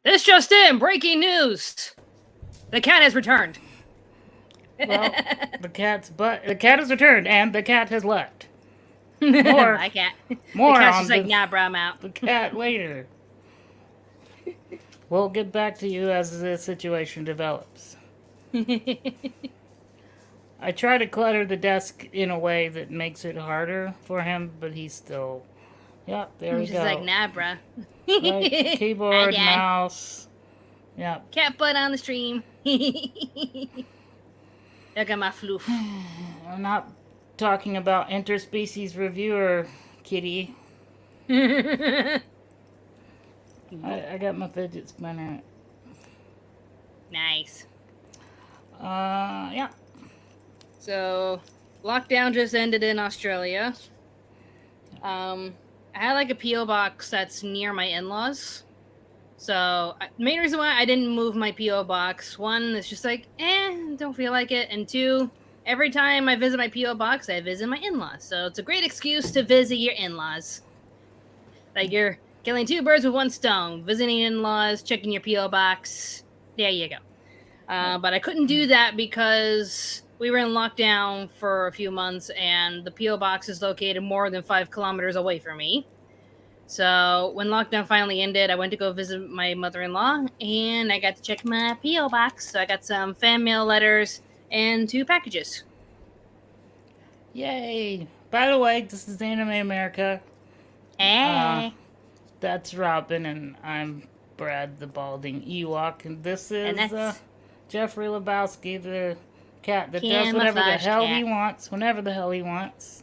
This just in, breaking news. The cat has returned. Well, the cat has returned, and the cat has left. My cat. More the cat's on just like, nah, bro, I'm out. the cat later. We'll get back to you as the situation develops. I try to clutter the desk in a way that makes it harder for him, but he's still... Yep, there we He's go. just like, nah, bro. Right, keyboard, mouse. Yep. Cat butt on the stream. Look at my floof. I'm not talking about interspecies reviewer, kitty. I got my fidget spinner. Nice. Yeah. So, lockdown just ended in Australia. I had like a P.O. box that's near my in-laws. So, the main reason why I didn't move my P.O. box, one, it's just like, don't feel like it. And two, every time I visit my P.O. box, I visit my in-laws. So, it's a great excuse to visit your in-laws. Like, you're killing two birds with one stone. Visiting in-laws, checking your P.O. box. There you go. But I couldn't do that because we were in lockdown for a few months and the P.O. box is located more than 5 kilometers away from me. So when lockdown finally ended, I went to go visit my mother-in-law and I got to check my P.O. box. So I got some fan mail letters and 2 packages. Yay! By the way, this is Anime America. Hey! That's Robin and I'm Brad the Balding Ewok, and this is Jeffrey Lebowski, the cat that does whatever the hell he wants, whenever the hell he wants.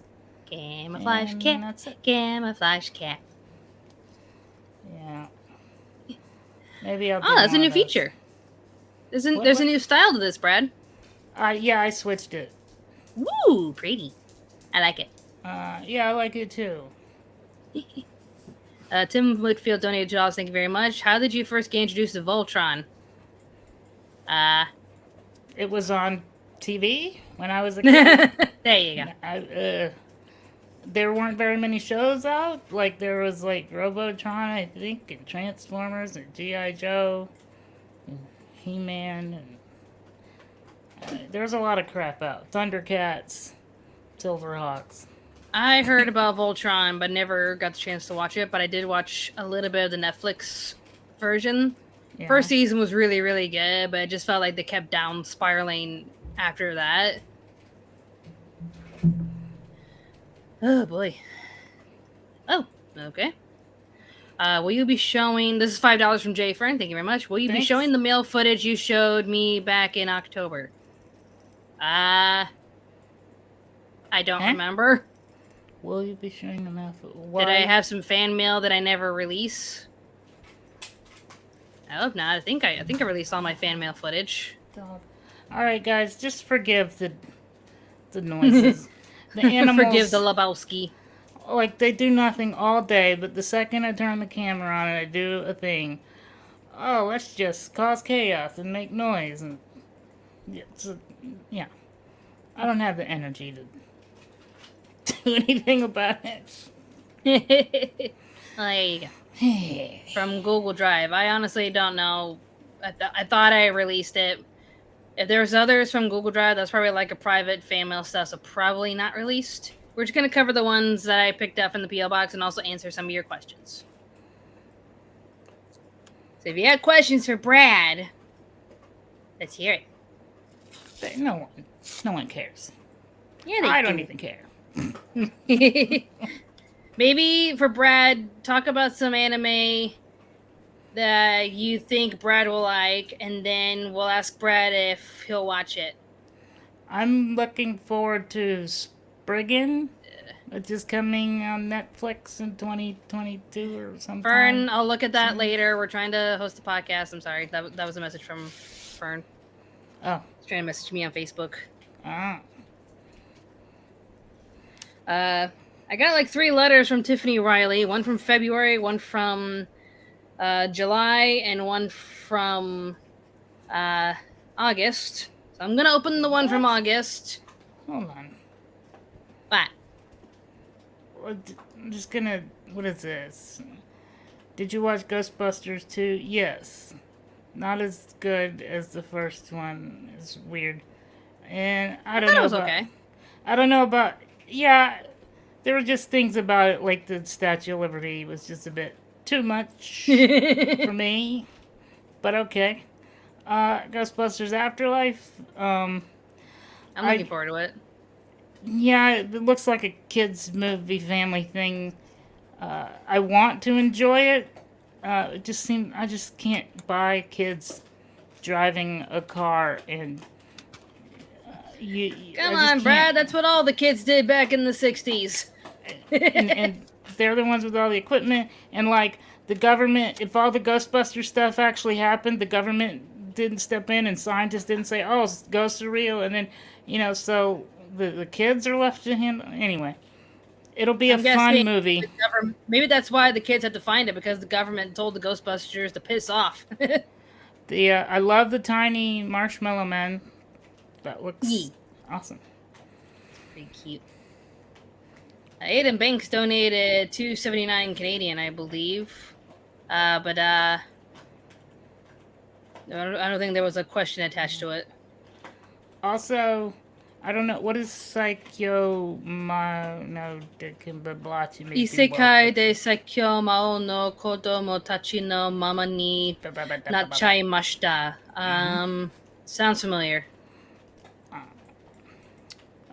Camouflage cat. Camouflage cat. Yeah. Maybe I'll do that's a new feature. There's a new style to this, Brad. Yeah, I switched it. Woo, pretty. I like it. Yeah, I like it too. Tim Whitfield donated $2. Thank you very much. How did you first get introduced to Voltron? It was on TV when I was a kid. There you go. There weren't very many shows out. Like, there was, like, Robotron, I think, and Transformers, and G.I. Joe, and He-Man, and... there was a lot of crap out. Thundercats, Silverhawks. I heard about Voltron, but never got the chance to watch it. But I did watch a little bit of the Netflix version. Yeah. First season was really, really good, but it just felt like they kept down spiraling after that. Oh, boy. Oh, okay. Will you be showing... This is $5 from Jay Fern. Thank you very much. Will you be showing the mail footage you showed me back in October? I don't remember. Will you be showing the mail footage? Did I have some fan mail that I never release? I hope not. I think I released all my fan mail footage. Alright, guys. Just forgive the noises. The animals, forgive the Lebowski. Like, they do nothing all day, but the second I turn the camera on and I do a thing, oh, let's just cause chaos and make noise. And yeah. I don't have the energy to do anything about it. There you go. From Google Drive. I honestly don't know. I thought I released it. If there's others from Google Drive, that's probably like a private fan mail stuff, so probably not released. We're just going to cover the ones that I picked up in the P.O. box and also answer some of your questions. So if you have questions for Brad, let's hear it. No one cares. Yeah, I don't even care. Maybe for Brad, talk about some anime that you think Brad will like, and then we'll ask Brad if he'll watch it. I'm looking forward to Spriggan, which is coming on Netflix in 2022 or something. Fern, I'll look at that later. We're trying to host a podcast. I'm sorry. That was a message from Fern. Oh. He's trying to message me on Facebook. I got like 3 letters from Tiffany Riley. One from February, one from July, and one from August. So I'm going to open the one from August. Hold on. What? I'm just going to... What is this? Did you watch Ghostbusters 2? Yes. Not as good as the first one. It's weird. And I thought it was okay. I don't know about yeah, there were just things about it like the Statue of Liberty was just a bit too much for me. But okay. Ghostbusters Afterlife. I'm looking forward to it. Yeah, it looks like a kids movie family thing. I want to enjoy it. It just seems I just can't buy kids driving a car and Come on, Brad. That's what all the kids did back in the '60s. and they're the ones with all the equipment and like the government. If all the Ghostbuster stuff actually happened, the government didn't step in and scientists didn't say, "Oh, ghosts are real," and then so the kids are left to handle anyway. It'll be a fun movie. Maybe that's why the kids had to find it because the government told the Ghostbusters to piss off. I love the tiny marshmallow man. That looks awesome. Pretty cute. Aiden Banks donated $2.79 Canadian, I believe. But I don't think there was a question attached to it. Also, I don't know what is Isekai de Saikyo Mao no Kodomo Tachi no Mama ni Nachaimashita. Sounds familiar.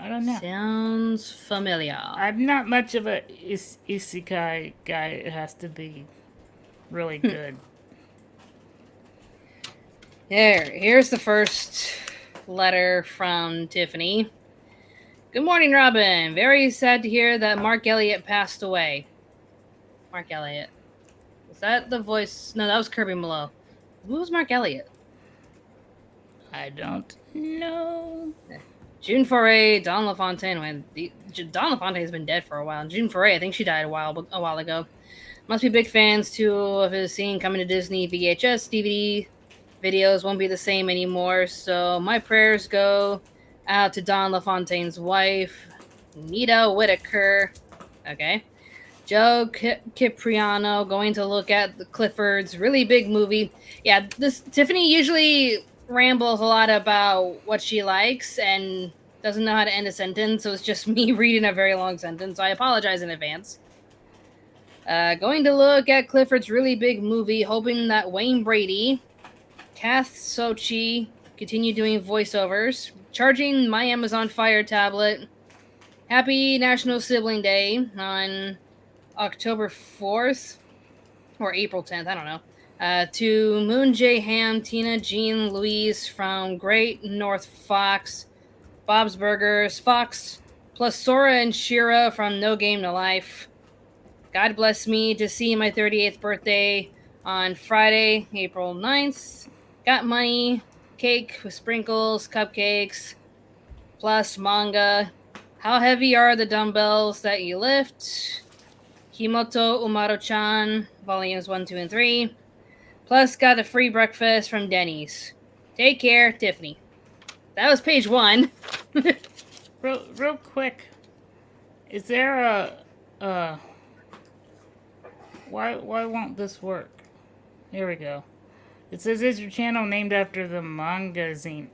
I don't know. Sounds familiar. I'm not much of a isekai guy. It has to be really good. Here's the first letter from Tiffany. Good morning, Robin. Very sad to hear that Mark Elliott passed away. Mark Elliott. Was that the voice? No, that was Kirby Malone. Who was Mark Elliott? I don't know. June Foray, Don LaFontaine. Don LaFontaine has been dead for a while. June Foray, I think she died a while ago. Must be big fans too of his scene coming to Disney VHS, DVD videos won't be the same anymore. So my prayers go out to Don LaFontaine's wife, Nita Whitaker. Okay. Joe Cipriano going to look at the Cliffords. Really big movie. Yeah, Tiffany usually rambles a lot about what she likes and doesn't know how to end a sentence, so it's just me reading a very long sentence. So I apologize in advance. Going to look at Clifford's really big movie, hoping that Wayne Brady, Kath Sochi continue doing voiceovers, charging my Amazon Fire tablet. Happy National Sibling Day on October 4th or April 10th, I don't know. To Moon J. Ham, Tina, Jean, Louise from Great North Fox, Bob's Burgers, Fox, plus Sora and Shira from No Game No Life. God bless me to see my 38th birthday on Friday, April 9th. Got money, cake with sprinkles, cupcakes, plus manga. How heavy are the dumbbells that you lift? Himoto Umaru-chan, volumes 1, 2, and 3. Plus, got a free breakfast from Denny's. Take care, Tiffany. That was page 1. real quick. Is there a why won't this work? Here we go. It says, is your channel named after the manga-zine?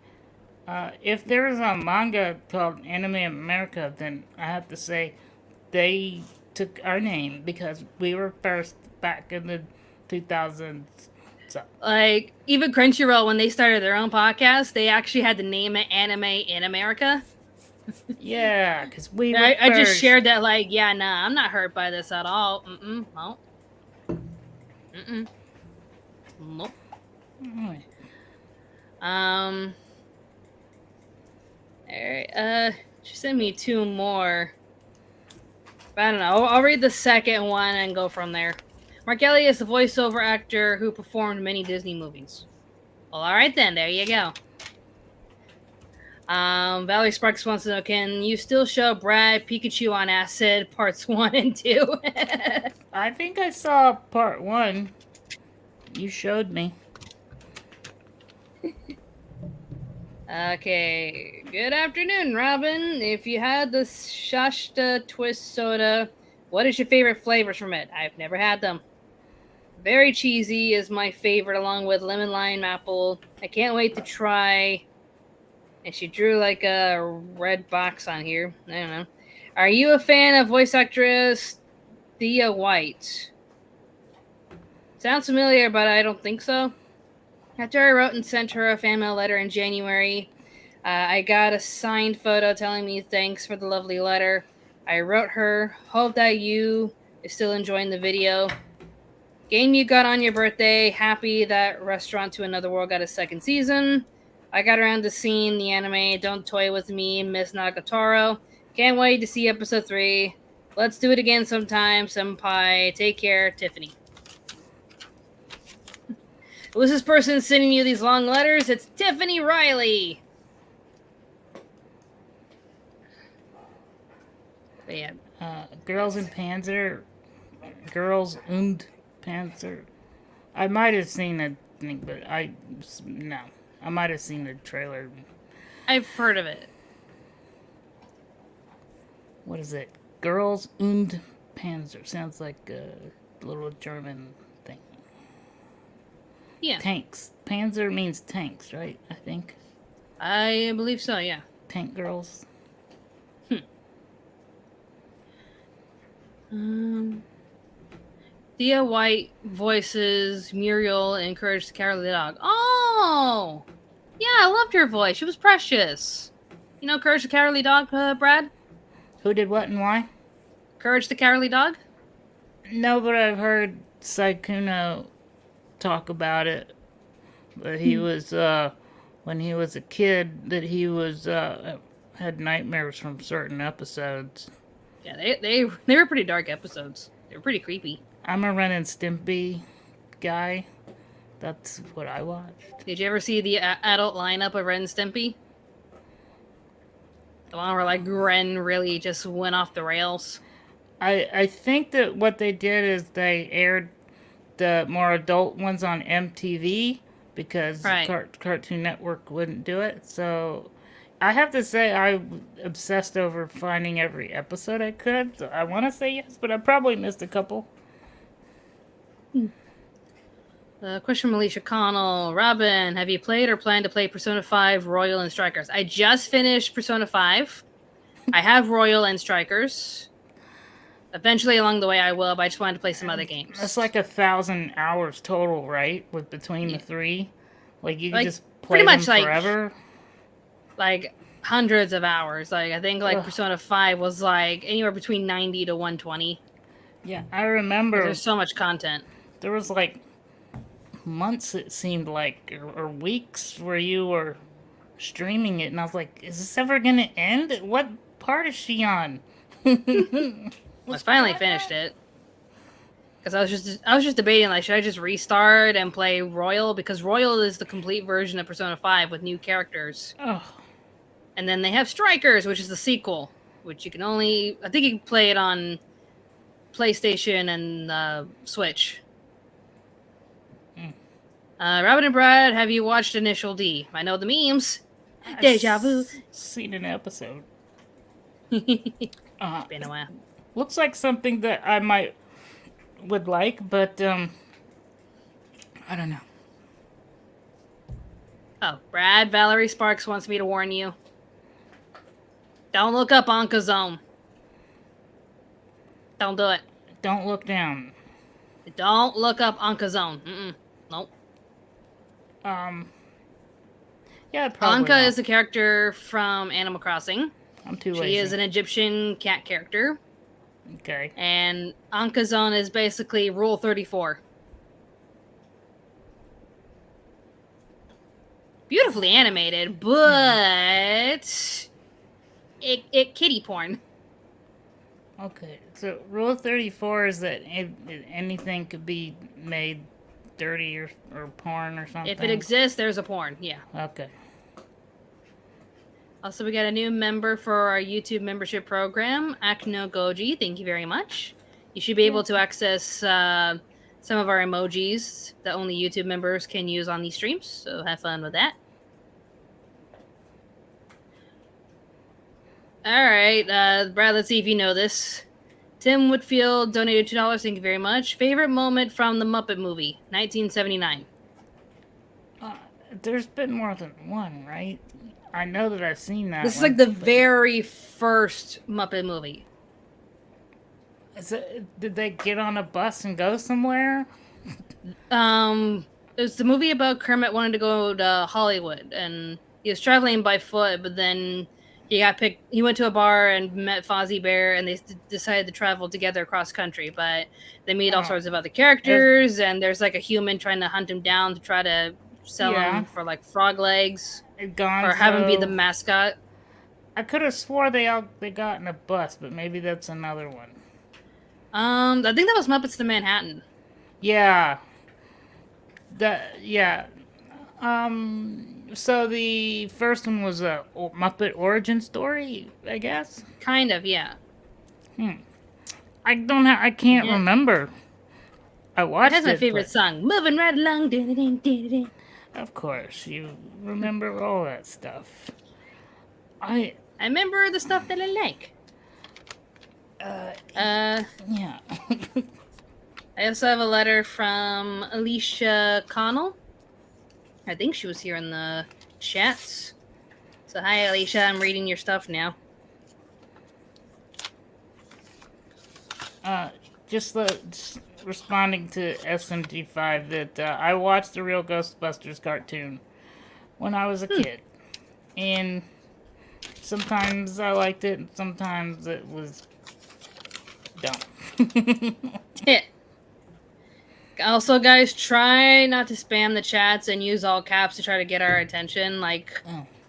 If there's a manga called Anime America, then I have to say they took our name because we were first back in the 2000s. So. Like, even Crunchyroll, when they started their own podcast, they actually had to name it Anime in America. Yeah, because we were I just shared that, like, yeah, nah, I'm not hurt by this at all. No. Nope. Alright, she sent me 2 more. But I don't know. I'll read the second one and go from there. Mark Elliott is the voiceover actor who performed many Disney movies. Well, alright then. There you go. Valerie Sparks wants to know, can you still show Brad Pikachu on Acid parts 1 and 2? I think I saw part 1. You showed me. Okay. Good afternoon, Robin. If you had the Shasta Twist Soda, what is your favorite flavors from it? I've never had them. Very cheesy is my favorite, along with lemon lime apple. I can't wait to try. And she drew like a red box on here. I don't know. Are you a fan of voice actress Thea White? Sounds familiar, but I don't think so. After I wrote and sent her a fan mail letter in January, I got a signed photo telling me thanks for the lovely letter. I wrote her, hope that you is still enjoying the video. Game you got on your birthday, happy that Restaurant to Another World got a second season. I got around to seeing the anime Don't Toy With Me, Miss Nagatoro. Can't wait to see episode 3. Let's do it again sometime, senpai. Take care, Tiffany. Who's this person sending you these long letters? It's Tiffany Riley. But yeah. Girls in Panzer. Girls und Panzer. I might have seen a thing, but no. I might have seen the trailer. I've heard of it. What is it? Girls und Panzer. Sounds like a little German thing. Yeah. Tanks. Panzer means tanks, right? I think. I believe so, yeah. Tank girls. Thea White voices Muriel in Courage the Cowardly Dog. Oh! Yeah, I loved her voice. She was precious. You know Courage the Cowardly Dog, Brad? Who did what and why? Courage the Cowardly Dog? No, but I've heard Saikuno talk about it. But he was, when he was a kid, that he was, had nightmares from certain episodes. Yeah, they were pretty dark episodes. They were pretty creepy. I'm a Ren and Stimpy guy. That's what I watched. Did you ever see the adult lineup of Ren and Stimpy? The one where, like, Ren really just went off the rails? I think that what they did is they aired the more adult ones on MTV because Cartoon Network wouldn't do it. So I have to say I obsessed over finding every episode I could. So I want to say yes, but I probably missed a couple. Question from Alicia Connell. Robin, have you played or plan to play Persona 5 Royal and Strikers? I just finished Persona 5. I have Royal and Strikers. Eventually along the way I will, but I just wanted to play some other games. That's like 1,000 hours total, right? With between the three? Like you can just play pretty much them forever? Like hundreds of hours. Like I think like Persona 5 was like anywhere between 90 to 120. Yeah, I remember. There's so much content. There was like months, it seemed like, or weeks where you were streaming it, and I was like, is this ever going to end? What part is she on? I finally finished it. Because I was just debating, like, should I just restart and play Royal? Because Royal is the complete version of Persona 5 with new characters. Oh. And then they have Strikers, which is the sequel, which you can only... I think you can play it on PlayStation and Switch. Robin and Brad, have you watched Initial D? I know the memes. Deja vu. Seen an episode. It's been a while. Looks like something that I would like, but I don't know. Oh, Brad, Valerie Sparks wants me to warn you. Don't look up Onkazome. Don't do it. Don't look down. Don't look up Onkazone. Nope. Yeah, probably. Anka is a character from Animal Crossing. I'm too lazy. She is an Egyptian cat character. Okay. And Onkazone is basically Rule 34. Beautifully animated, but it kitty porn. Okay, so Rule 34 is that anything could be made dirty or porn or something? If it exists, there's a porn, yeah. Okay. Also, we got a new member for our YouTube membership program, Akno Goji. Thank you very much. You should be able to access some of our emojis that only YouTube members can use on these streams, so have fun with that. All right, Brad, let's see if you know this. Tim Whitfield donated $2. Thank you very much. Favorite moment from the Muppet movie, 1979. There's been more than one, right? I know that I've seen that. This is like the very first Muppet movie. Did they get on a bus and go somewhere? It was the movie about Kermit wanting to go to Hollywood, and he was traveling by foot, but then he got picked. He went to a bar and met Fozzie Bear, and they decided to travel together across country. But they meet all sorts of other characters, and there's like a human trying to hunt him down to try to sell him for like frog legs, or have him be the mascot. I could have swore they got in a bus, but maybe that's another one. I think that was Muppets to Manhattan. Yeah. So the first one was a Muppet origin story, I guess. Kind of, yeah. I can't remember. I watched it. That's my favorite song. Moving right along. Of course, you remember all that stuff. I remember the stuff that I like. Yeah. I also have a letter from Alicia Connell. I think she was here in the chats. So hi, Alicia. I'm reading your stuff now. Just responding to SMG5 that I watched the real Ghostbusters cartoon when I was a kid. And sometimes I liked it, and sometimes it was dumb. Yeah. Also, guys, try not to spam the chats and use all caps to try to get our attention.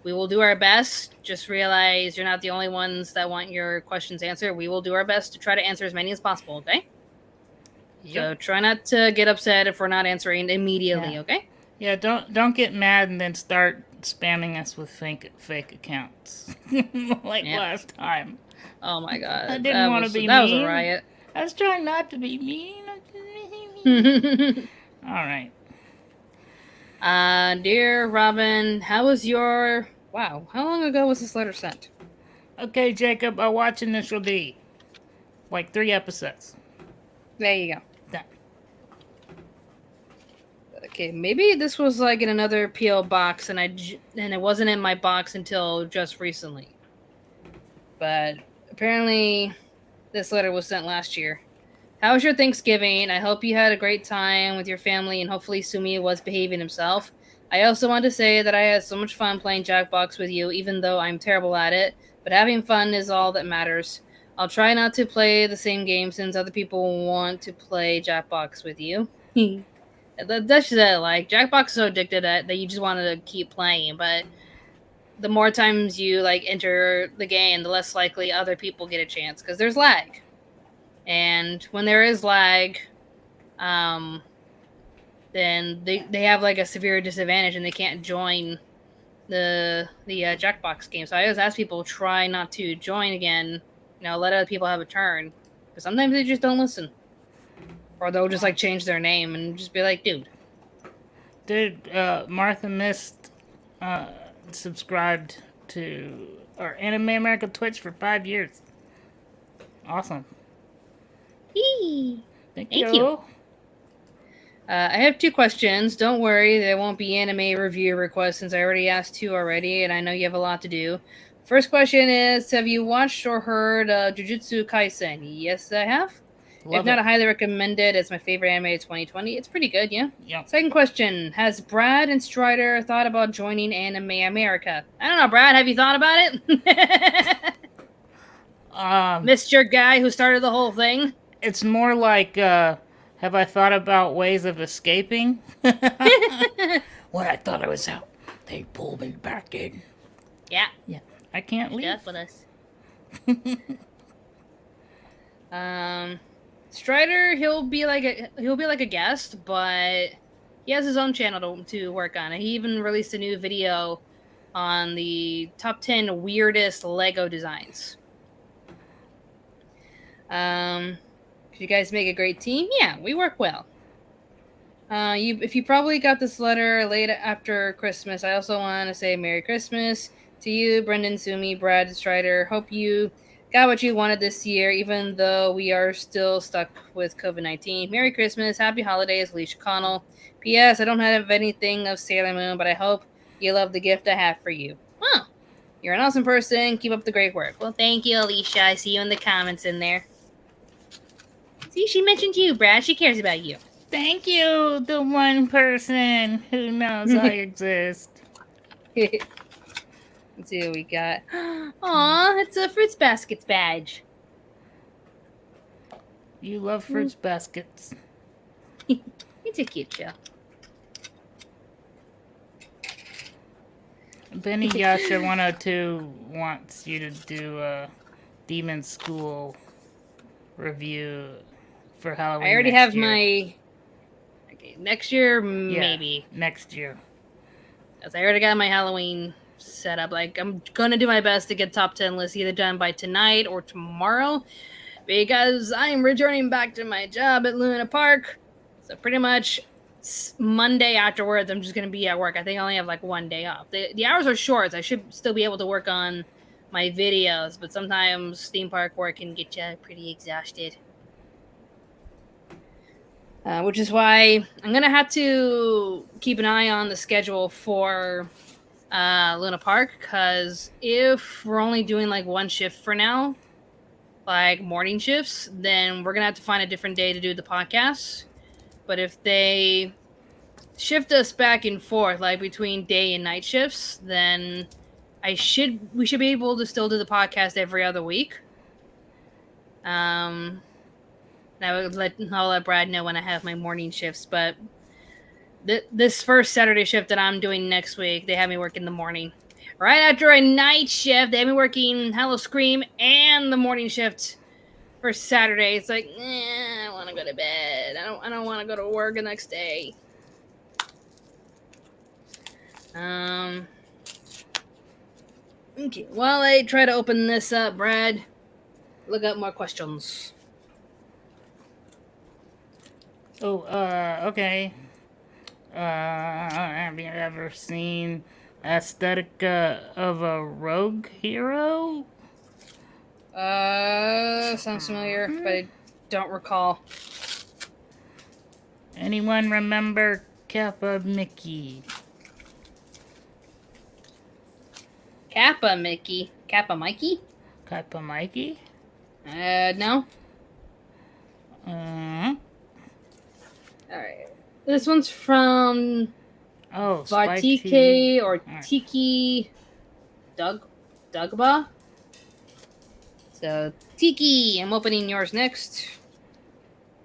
We will do our best. Just realize you're not the only ones that want your questions answered. We will do our best to try to answer as many as possible, okay? Yep. So try not to get upset if we're not answering immediately, okay? Yeah, don't get mad and then start spamming us with fake accounts. Last time. Oh my god. I didn't want to be mean. That was a riot. I was trying not to be mean. All right. Dear Robin, how was your... Wow, how long ago was this letter sent? Okay, Jacob, I'll watch Initial D. 3 episodes. There you go. Done. Okay, maybe this was in another P.O. box, and it wasn't in my box until just recently. But apparently, this letter was sent last year. How was your Thanksgiving? I hope you had a great time with your family, and hopefully Sumi was behaving himself. I also want to say that I had so much fun playing Jackbox with you, even though I'm terrible at it. But having fun is all that matters. I'll try not to play the same game since other people want to play Jackbox with you. That's just it. Jackbox is so addicted that you just want to keep playing. But the more times you enter the game, the less likely other people get a chance because there's lag. And when there is lag, then they have a severe disadvantage and they can't join the Jackbox game. So I always ask people, try not to join again. Let other people have a turn. Because sometimes they just don't listen. Or they'll just change their name and just be like, dude. Martha Mist subscribed to our Anime America Twitch for 5 years. Awesome. Thank you. I have 2 questions. Don't worry, there won't be anime review requests since I already asked 2 already, and I know you have a lot to do. First question is, have you watched or heard Jujutsu Kaisen? Yes, I have. If not, I highly recommend it. It's my favorite anime of 2020. It's pretty good, yeah? Yeah. Second question, has Brad and Strider thought about joining Anime America? I don't know, Brad, have you thought about it? Mr. Guy who started the whole thing? It's more have I thought about ways of escaping? When I thought I was out, they pulled me back in. Yeah. Yeah. I can't leave. Stuff with us. Strider, he'll be like a guest, but he has his own channel to work on. He even released a new video on the top 10 weirdest Lego designs. You guys make a great team? Yeah, we work well. If you probably got this letter late after Christmas, I also want to say Merry Christmas to you, Brendan, Sumi, Brad, Strider. Hope you Got what you wanted this year, even though we are still stuck with COVID-19. Merry Christmas, Happy Holidays, Alicia Connell. P.S. I don't have anything of Sailor Moon, but I hope you love the gift I have for you. Huh. You're an awesome person. Keep up the great work. Well, thank you, Alicia. I see you in the comments in there. See, she mentioned you, Brad. She cares about you. Thank you, the one person who knows I exist. Let's see what we got. Aw, it's a Fruits Baskets badge. You love Fruits Baskets. It's a cute show. Benny Yasha 102 wants you to do a Demon School review for Halloween. I already next have year. my. Okay, next year, maybe. Next year. As I already got my Halloween set up. Like, I'm gonna do my best to get top 10 lists either done by tonight or tomorrow, because I am returning back to my job at Luna Park. So pretty much Monday afterwards, I'm just gonna be at work. I think I only have like one day off. The hours are short, so I should still be able to work on my videos, but sometimes theme park work can get you pretty exhausted. Which is why I'm gonna have to keep an eye on the schedule for Luna Park, because if we're only doing like one shift for now, like morning shifts, then we're gonna have to find a different day to do the podcast. But if they shift us back and forth, like between day and night shifts, then we should be able to still do the podcast every other week. I'll let Brad know when I have my morning shifts, but this first Saturday shift that I'm doing next week, they have me work in the morning. Right after a night shift, they have me working Hello Scream and the morning shift for Saturday. It's like, I want to go to bed. I don't want to go to work the next day. Okay, while I try to open this up, Brad, look up more questions. Oh, okay. Have you ever seen Aesthetica of a Rogue Hero? Sounds familiar, but I don't recall. Anyone remember Kappa Mickey? Kappa Mickey? Kappa Mikey? Kappa Mikey? No. Alright. This one's from Vatike or Tiki Dugba. So, Tiki, I'm opening yours next.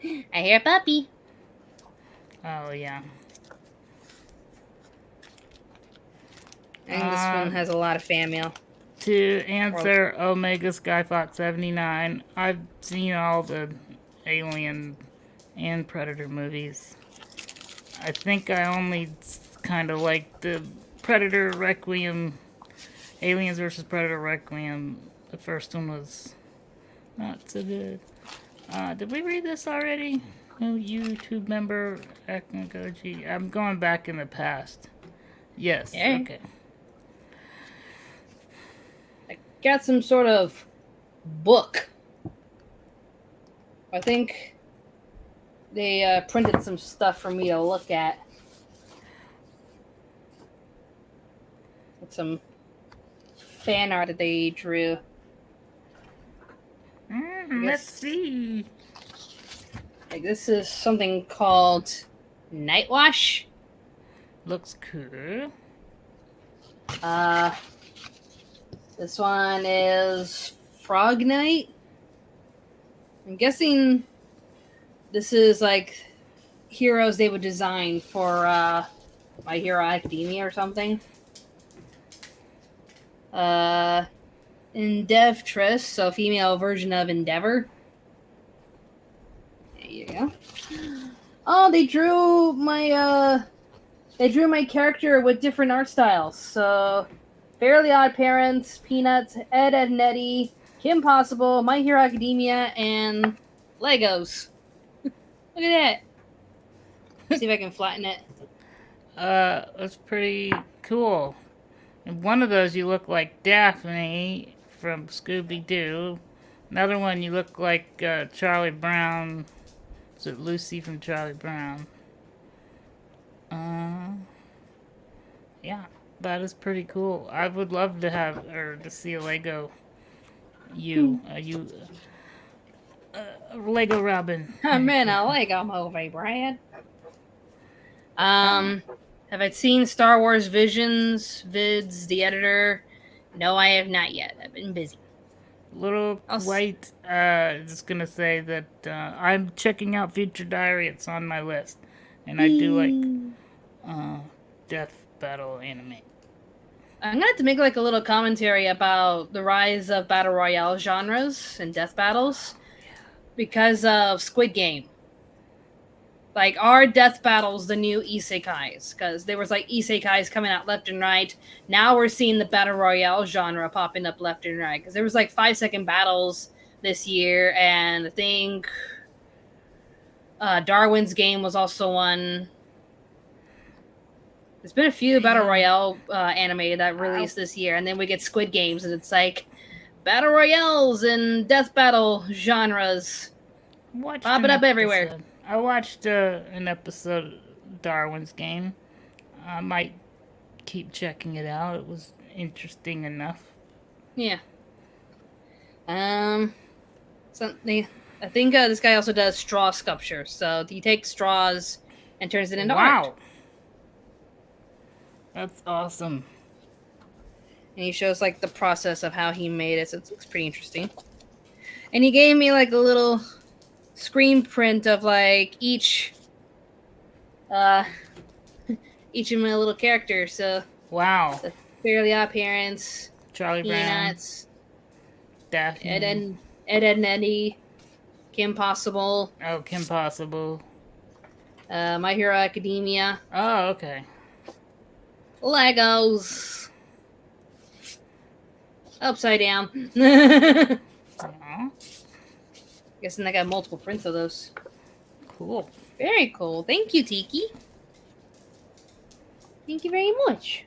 I hear a puppy. Oh, yeah. I think this one has a lot of fan mail. To answer Omega Skyfox 79, I've seen all the Alien and Predator movies. I think I only kind of like the Predator Requiem, Aliens vs. Predator Requiem. The first one was not so good. Did we read this already? No YouTube member, Eknagoji. I'm going back in the past. Yes, yeah. Okay. I got some sort of book. I think they printed some stuff for me to look at. With some fan art that they drew. Let's see. Like, this is something called Nightwash. Looks cool. This one is Frog Night. I'm guessing this is like heroes they would design for My Hero Academia or something. Endeavress, so female version of Endeavor. There you go. Oh, they drew my character with different art styles. So, Fairly Odd Parents, Peanuts, Ed, Ed and Eddie, Kim Possible, My Hero Academia, and Legos. Look at that. See if I can flatten it. That's pretty cool. In one of those, you look like Daphne from Scooby-Doo. Another one, you look like Charlie Brown. Is it Lucy from Charlie Brown? Yeah, that is pretty cool. I would love to have or to see a Lego Lego Robin. I'm in a Lego movie, Brad. Have I seen Star Wars vids, the editor? No, I have not yet. I've been busy. Little White, just gonna say that I'm checking out Future Diary. It's on my list, and I do like death battle anime. I'm gonna have to make like a little commentary about the rise of battle royale genres and death battles because of Squid Game. Like, are death battles the new isekais? Because there was like isekais coming out left and right. Now we're seeing the battle royale genre popping up left and right. Because there was like 5-second battles this year, and I think Darwin's Game was also one. There's been a few battle royale anime that released this year, and then we get Squid Games, and it's like battle royales and death battle genres popping up everywhere. I watched an episode of Darwin's Game. I might keep checking it out. It was interesting enough. Yeah. Something. I think this guy also does straw sculpture. So he takes straws and turns it into art. That's awesome. And he shows like the process of how he made it. So it looks pretty interesting. And he gave me like a little screen print of like each of my little characters. So wow, the Fairly Odd Parents, Charlie Brown, Peanuts, Daphne, Ed and Eddie, Kim Possible. Oh, Kim Possible. My Hero Academia. Oh, okay. Legos. Upside Down. Guessing I got multiple prints of those. Cool. Very cool. Thank you, Tiki. Thank you very much.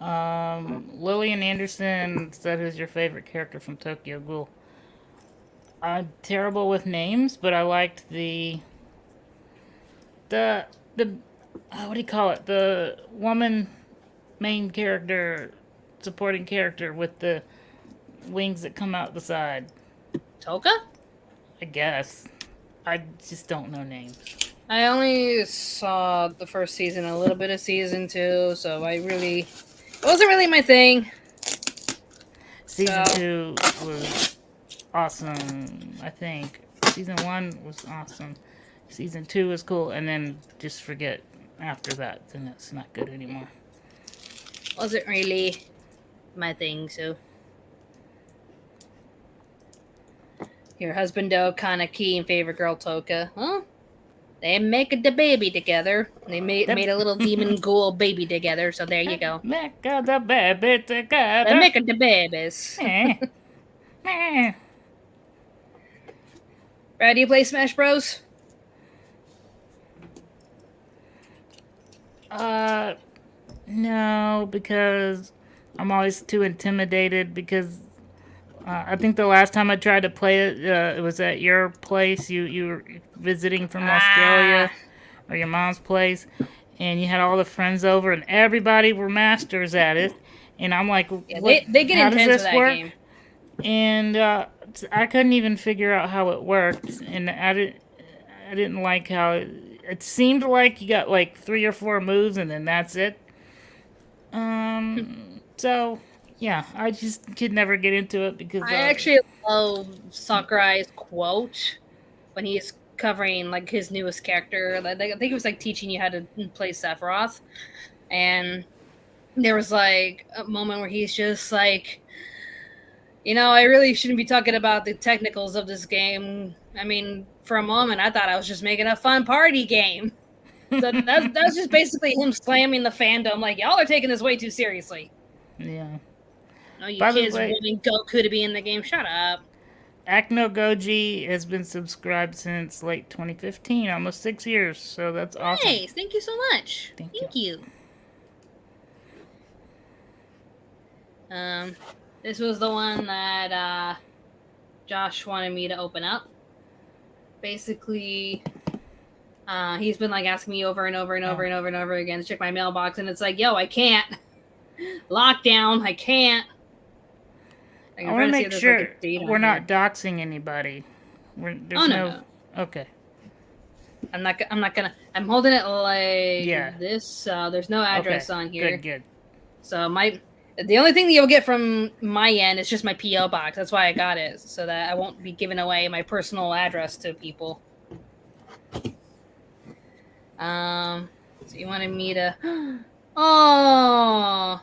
Lillian Anderson said, "Who's your favorite character from Tokyo Ghoul?" I'm terrible with names, but I liked the what do you call it? The woman main character, supporting character with the wings that come out the side. Toka? I guess. I just don't know names. I only saw the first season, a little bit of season 2, so it wasn't really my thing. Season 2 was awesome, I think. Season 1 was awesome. Season 2 was cool, and then just forget after that, then it's not good anymore. Wasn't really my thing, so. Your husband, though, kinda key and favorite girl, Toka. Huh? They make the baby together. They made a little demon ghoul baby together, so there you go. Make the baby together. They're making the babies. Brad, do you play Smash Bros? No, because I'm always too intimidated because I think the last time I tried to play it, it was at your place. You were visiting from Australia, or your mom's place, and you had all the friends over, and everybody were masters at it. And I'm like, yeah, they get intense with that game. And I couldn't even figure out how it worked, and I didn't like how it seemed like you got like 3 or 4 moves, and then that's it. So. Yeah, I just could never get into it because I actually love Sakurai's quote when he's covering like his newest character. I think he was like teaching you how to play Sephiroth, and there was like a moment where he's just like, I really shouldn't be talking about the technicals of this game. I mean, for a moment, I thought I was just making a fun party game. So that's just basically him slamming the fandom, like y'all are taking this way too seriously. Yeah. Oh, you kids wanting Goku to be in the game. Shut up. Acno Goji has been subscribed since late 2015, almost 6 years. So that's awesome. Nice. Thank you so much. Thank you. Um, this was the one that Josh wanted me to open up. Basically, he's been like asking me over and over and over and over and over again to check my mailbox, and it's like, yo, I can't. Lockdown, I can't. I want to make sure we're not doxing anybody. No. Okay. I'm not gonna. I'm holding it like this. There's no address on here. Good. So the only thing that you'll get from my end is just my PO box. That's why I got it, so that I won't be giving away my personal address to people. So you wanted me to. Oh.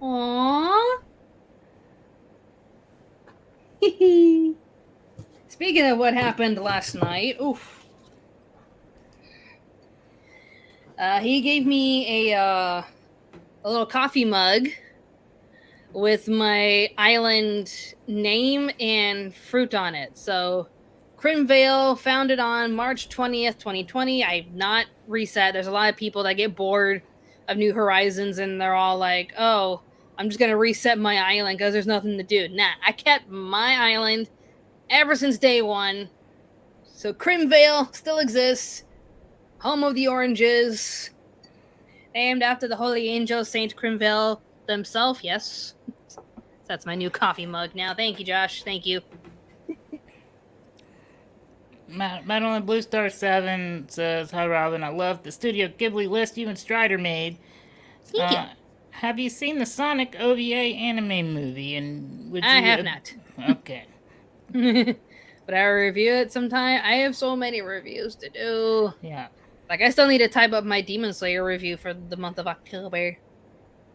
Aww. Speaking of what happened last night, oof. He gave me a little coffee mug with my island name and fruit on it. So, Crimvale, founded on March 20th, 2020. I've not reset. There's a lot of people that get bored of New Horizons and they're all like, oh, I'm just going to reset my island because there's nothing to do. Nah, I kept my island ever since day one. So Crimvale still exists. Home of the oranges. Named after the holy angel Saint Crimvale themselves, yes. That's my new coffee mug now. Thank you, Josh. Thank you. Madeline Blue Star 7 says, hi, Robin. I love the Studio Ghibli list you and Strider made. Thank you. Have you seen the Sonic OVA anime movie? And I have not. Okay. But I'll review it sometime. I have so many reviews to do. Yeah. Like, I still need to type up my Demon Slayer review for the month of October.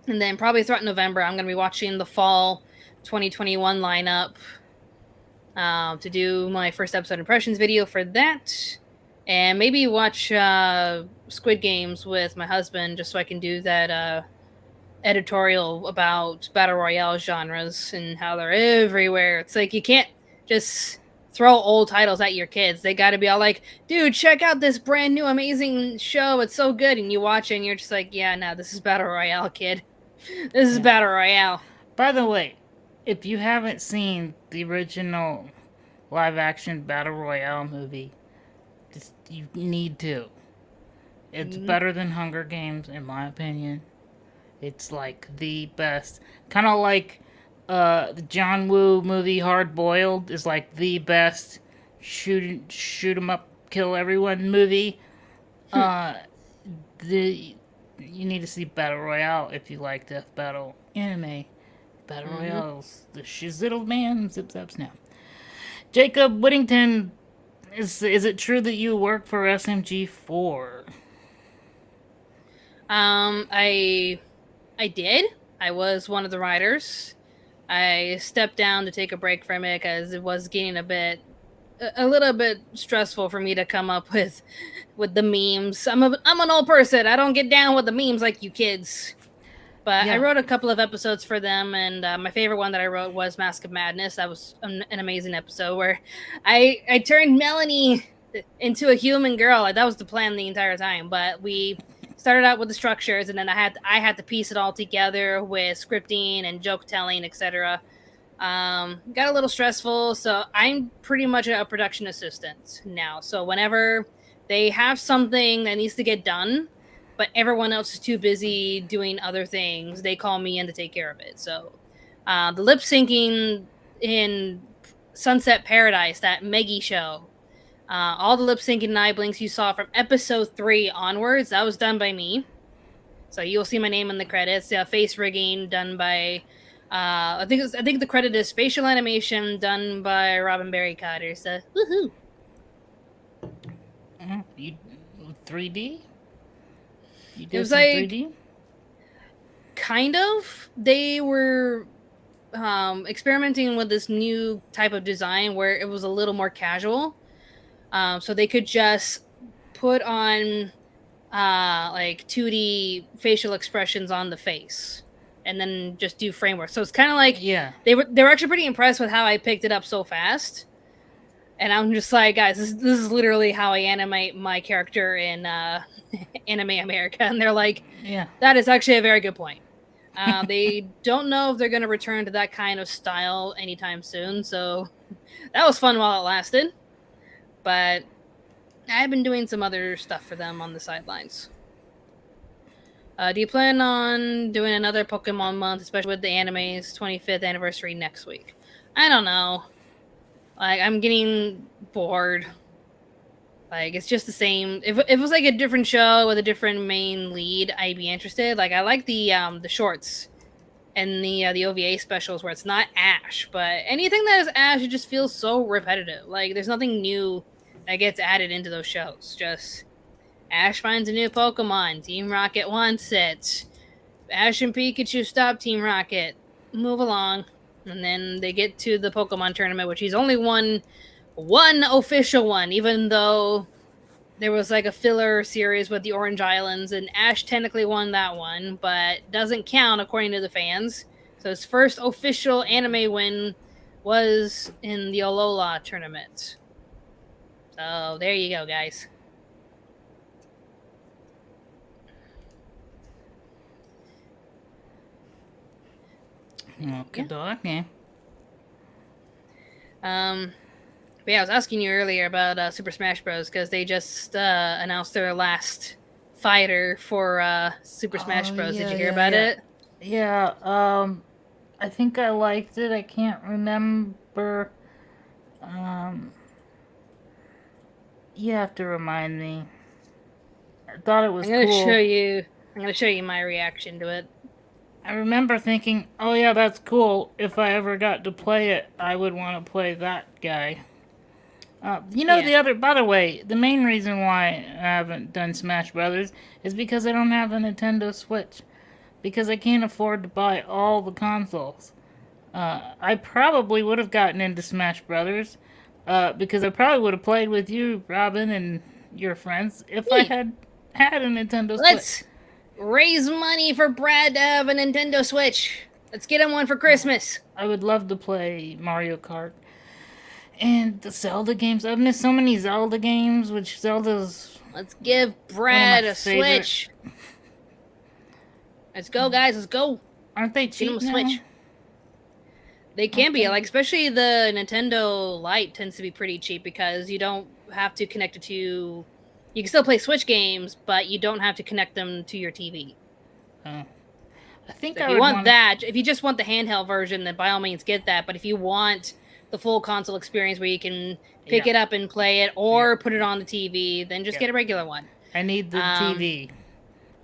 And then probably throughout November, I'm going to be watching the fall 2021 lineup to do my first episode impressions video for that. And maybe watch Squid Games with my husband just so I can do that editorial about Battle Royale genres and how they're everywhere. It's like you can't just throw old titles at your kids. They got to be all like, dude, check out this brand new amazing show. It's so good. And you watch it and you're just like, yeah, no, this is Battle Royale, kid. This is Battle Royale. By the way, if you haven't seen the original live-action Battle Royale movie, you need to. It's better than Hunger Games, in my opinion. It's like the best. Kind of like the John Woo movie Hard Boiled is like the best shoot 'em up, kill everyone movie. You need to see Battle Royale if you like Death Battle anime. Battle Royale's the shizzle man, zip zaps now. Jacob Whittington, is it true that you work for SMG4? I did. I was one of the writers. I stepped down to take a break from it because it was getting a little bit stressful for me to come up with the memes. I'm an old person. I don't get down with the memes like you kids. But I wrote a couple of episodes for them, and my favorite one that I wrote was Mask of Madness. That was an amazing episode where I turned Melanie into a human girl. Like, that was the plan the entire time. But we started out with the structures, and then I had to piece it all together with scripting and joke telling, etc. Got a little stressful, so I'm pretty much a production assistant now. So whenever they have something that needs to get done, but everyone else is too busy doing other things, they call me in to take care of it. So the lip syncing in Sunset Paradise, that Meggie show, all the lip syncing and eye blinks you saw from episode 3 onwards, that was done by me. So you'll see my name in the credits. Face rigging done by I think the credit is facial animation done by Robin Berry Cotter. So woohoo! 3D? It was like 3D? Kind of. They were experimenting with this new type of design where it was a little more casual. So they could just put on like 2D facial expressions on the face and then just do framework. So it's kind of like they were actually pretty impressed with how I picked it up so fast. And I'm just like, guys, this is literally how I animate my character in Anime America. And they're like, that is actually a very good point. They don't know if they're going to return to that kind of style anytime soon, so that was fun while it lasted. But I've been doing some other stuff for them on the sidelines. Do you plan on doing another Pokemon month, especially with the anime's 25th anniversary next week? I don't know. Like, I'm getting bored. Like, it's just the same. If it was like a different show with a different main lead, I'd be interested. Like, I like the shorts and the OVA specials where it's not Ash, but anything that is Ash, it just feels so repetitive. Like, there's nothing new that gets added into those shows. Just Ash finds a new Pokemon. Team Rocket wants it. Ash and Pikachu stop Team Rocket. Move along. And then they get to the Pokemon tournament, which he's only won one official one, even though there was like a filler series with the Orange Islands, and Ash technically won that one, but doesn't count according to the fans. So his first official anime win was in the Alola tournament. So there you go, guys. Okay, okay. But yeah, I was asking you earlier about Super Smash Bros. Because they just announced their last fighter for Super Smash Bros. Did you hear about it? Yeah, I think I liked it. I can't remember. You have to remind me. I thought it was cool. I'm gonna show you my reaction to it. I remember thinking, oh yeah, that's cool. If I ever got to play it, I would want to play that guy. By the way, the main reason why I haven't done Smash Brothers is because I don't have a Nintendo Switch. Because I can't afford to buy all the consoles. I probably would have gotten into Smash Brothers, because I probably would have played with you, Robin, and your friends if I had a Nintendo Switch. Let's raise money for Brad to have a Nintendo Switch. Let's get him one for Christmas. I would love to play Mario Kart. And the Zelda games. I've missed so many Zelda games, which Zelda's... Let's give Brad a Switch. Let's go, guys. Let's go. Aren't they cheap now? Switch. They can be. Like, especially the Nintendo Lite tends to be pretty cheap because you don't have to connect it to... You can still play Switch games, but you don't have to connect them to your TV. I think so if you want that, if you just want the handheld version, then by all means get that. But if you want the full console experience where you can pick it up and play it or put it on the TV, then just get a regular one. I need the TV.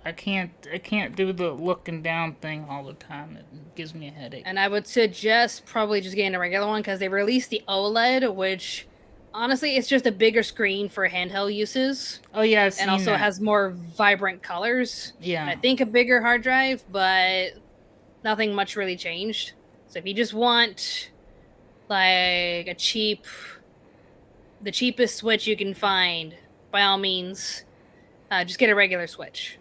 I can't do the looking down thing all the time. It gives me a headache. And I would suggest probably just getting a regular one because they released the OLED, which honestly it's just a bigger screen for handheld uses. Oh yeah, I've seen and also that. Has more vibrant colors. Yeah. And I think a bigger hard drive, but nothing much really changed. So if you just want like the cheapest Switch you can find, by all means, just get a regular Switch.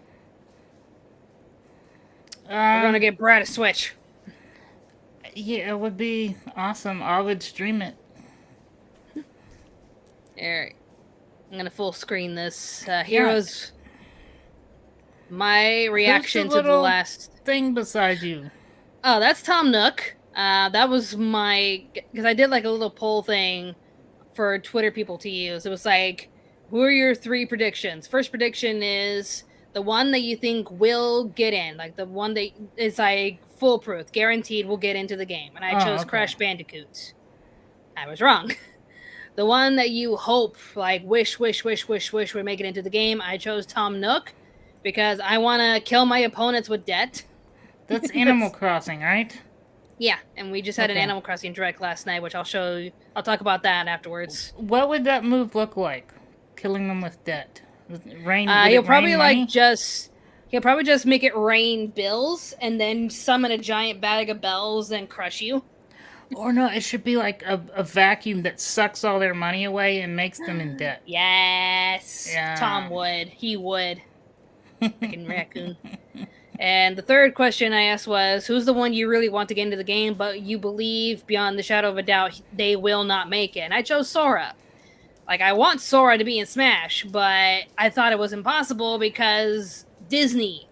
We're gonna get Brad a Switch. Yeah, it would be awesome. I would stream it. Alright. I'm gonna full screen this. Heroes. My reaction to the last thing beside you. Oh, that's Tom Nook. That was because I did like a little poll thing for Twitter people to use. It was like, who are your 3 predictions? First prediction is the one that you think will get in, like the one that is like foolproof, guaranteed will get into the game. And I chose Crash Bandicoot. I was wrong. The one that you hope, like wish would make it into the game, I chose Tom Nook because I want to kill my opponents with debt. That's Animal Crossing, right? Yeah, and we just had an Animal Crossing Direct last night, which I'll show you. I'll talk about that afterwards. What would that move look like? Killing them with debt? Rain? He'll probably he'll probably just make it rain bills and then summon a giant bag of bells and crush you. Or no, it should be like a vacuum that sucks all their money away and makes them in debt. Yes. Yeah. Tom would. He would. Freaking raccoon. And the third question I asked was, who's the one you really want to get into the game, but you believe beyond the shadow of a doubt they will not make it? And I chose Sora. Like, I want Sora to be in Smash, but I thought it was impossible because Disney.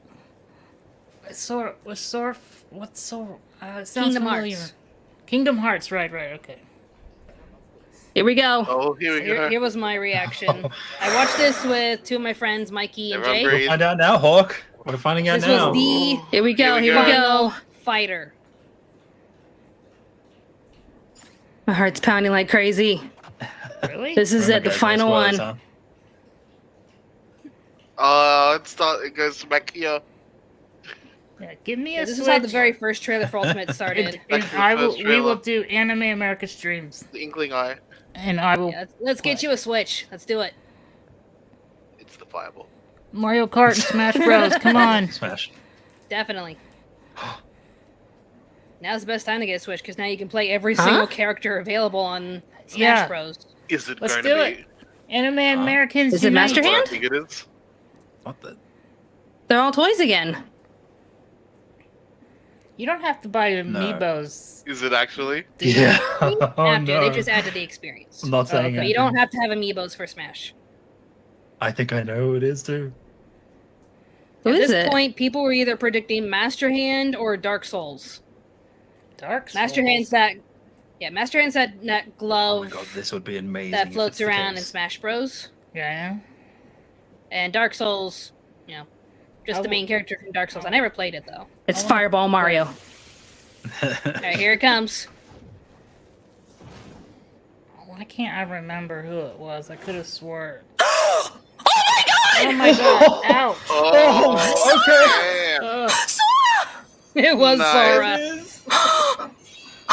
Was Sora What's so? It sounds Kingdom familiar. Hearts. Kingdom Hearts, right, okay. Here we go. Oh, here we So go. here was my reaction. I watched this with two of my friends, Mikey and Everyone Jay. breathe. We'll find out now, Hawk. We're finding out This now. was the Here we go. final fighter. My heart's pounding like crazy. Really? This is it, the Guys, no final spoilers, one. Oh, it goes back here. Yeah, give me Yeah, a this Switch. is how the very first trailer for Ultimate started. And Back to the I will. first We will trailer. do Anime America streams, The Inkling Eye. and I will Yeah, let's get you a Switch. Let's do it. It's the fireball. Mario Kart and Smash Bros. Come on. Smash. Definitely. Now's the best time to get a Switch because now you can play every single character available on Smash Yeah. Bros. Is it Let's going do to it. be? Anime Americans. Is it Unite. Master Hand? What I think it is. What the? They're all toys again. You don't have to buy the No. Amiibos. Is it actually? Yeah. After Oh, they no. just add to the experience. I'm not saying But it. you don't have to have amiibos for Smash. I think I know who it is too. At this point, people were either predicting Master Hand or Dark Souls. Dark Souls. Master Hand's that Oh glove my god, this would be amazing. that if floats it's the around in case. Smash Bros. Yeah. And Dark Souls, just I the main will- character from Dark Souls. I never played it though. It's I wanna Fireball Mario. play. Alright, here it comes. Why can't I remember who it was? I could have swore. Oh my god! Oh my god! Ouch! Oh, okay. damn. Ugh. It was Nice. Sora.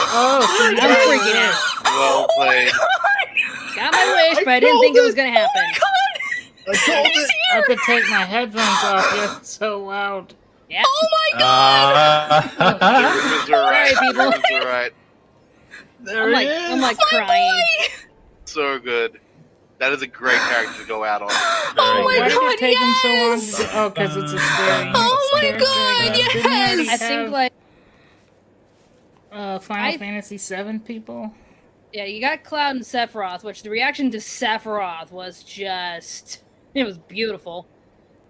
Oh, so I'm now freaking out. Well played. Got my wish, but I didn't think it was gonna happen. I told it. I could take my headphones off. You're so loud. Yeah. Oh my god! The rumors are right. Sorry, people. The rumors are right. There I'm like, it is. I'm like crying. So good. That is a great character to go out on. Very Why good. did it take him so long to do? Oh, because it's a scary. Oh my scary God, game. Didn't we already I think have, like Final Fantasy VII people. yeah, you got Cloud and Sephiroth, which the reaction to Sephiroth was just it was beautiful.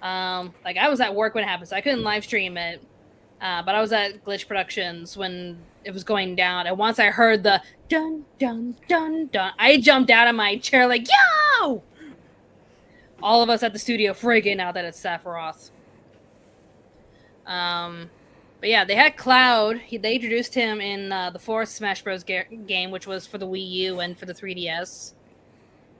Like I was at work when it happened, so I couldn't live stream it. But I was at Glitch Productions when it was going down, and once I heard the dun dun dun dun, I jumped out of my chair like, yo! All of us at the studio freaking out that it's Sephiroth. But yeah, they had Cloud. They introduced him in the fourth Smash Bros. Game, which was for the Wii U and for the 3DS.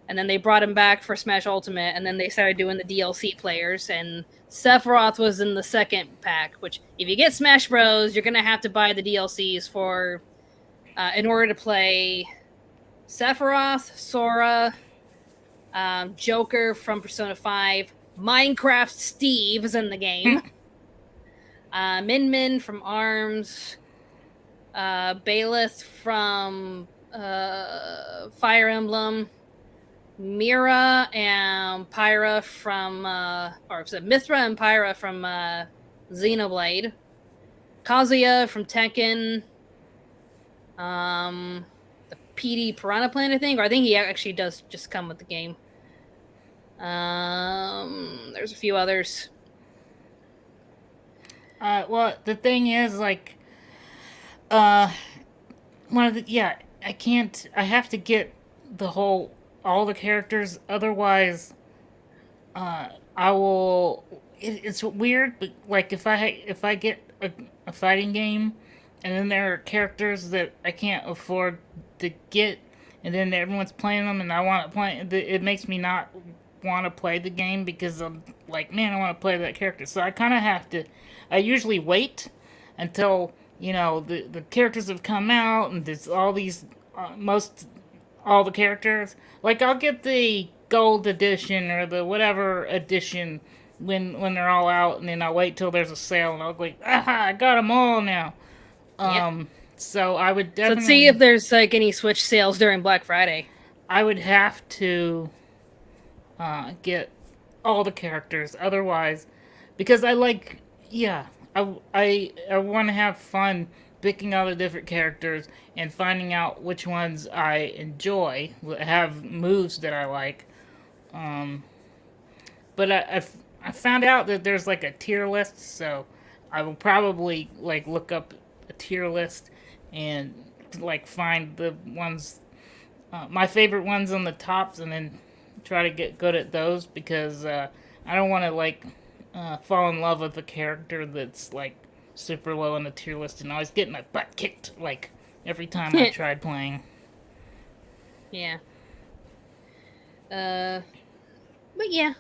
And then they brought him back for Smash Ultimate, and then they started doing the DLC players, and Sephiroth was in the second pack, which, if you get Smash Bros., you're going to have to buy the DLCs for, in order to play Sephiroth, Sora, Joker from Persona 5, Minecraft Steve is in the game, Min Min from ARMS, Baelith from Fire Emblem, Mira and Pyra from, or was it Mithra and Pyra from Xenoblade, Kazuya from Tekken, the PD Piranha Plant, I think, or I think he actually does just come with the game. There's a few others. Well, the thing is, like, one of the, yeah, I have to get all the characters, otherwise, I will, it's weird, but, like, if I get a fighting game, and then there are characters that I can't afford to get, and then everyone's playing them, and I want to play, it makes me not want to play the game, because I'm like, man, I want to play that character, so I kind of have to, I usually wait until, the characters have come out, and there's all these, all the characters. Like, I'll get the gold edition or the whatever edition when they're all out, and then I'll wait till there's a sale, and I'll go, aha, I got them all now. So I would So definitely... let's see if there's, like, any Switch sales during Black Friday. I would have to get all the characters, otherwise, because I like, I want to have fun picking all the different characters and finding out which ones I enjoy, have moves that I like. But I found out that there's like a tier list, so I will probably like look up a tier list and like find the ones, my favorite ones on the tops, and then try to get good at those because I don't want to like fall in love with a character that's like super low on the tier list and always get my butt kicked like every time I tried playing. Yeah. But yeah,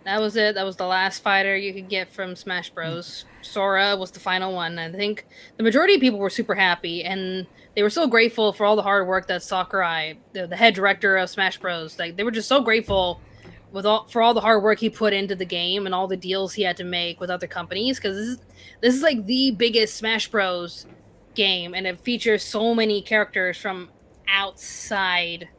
that was it. That was the last fighter you could get from Smash Bros. Sora was the final one. I think the majority of people were super happy, and they were so grateful for all the hard work that Sakurai, the head director of Smash Bros. Like they were just so grateful for all the hard work he put into the game and all the deals he had to make with other companies, because this is like the biggest Smash Bros. Game, and it features so many characters from outside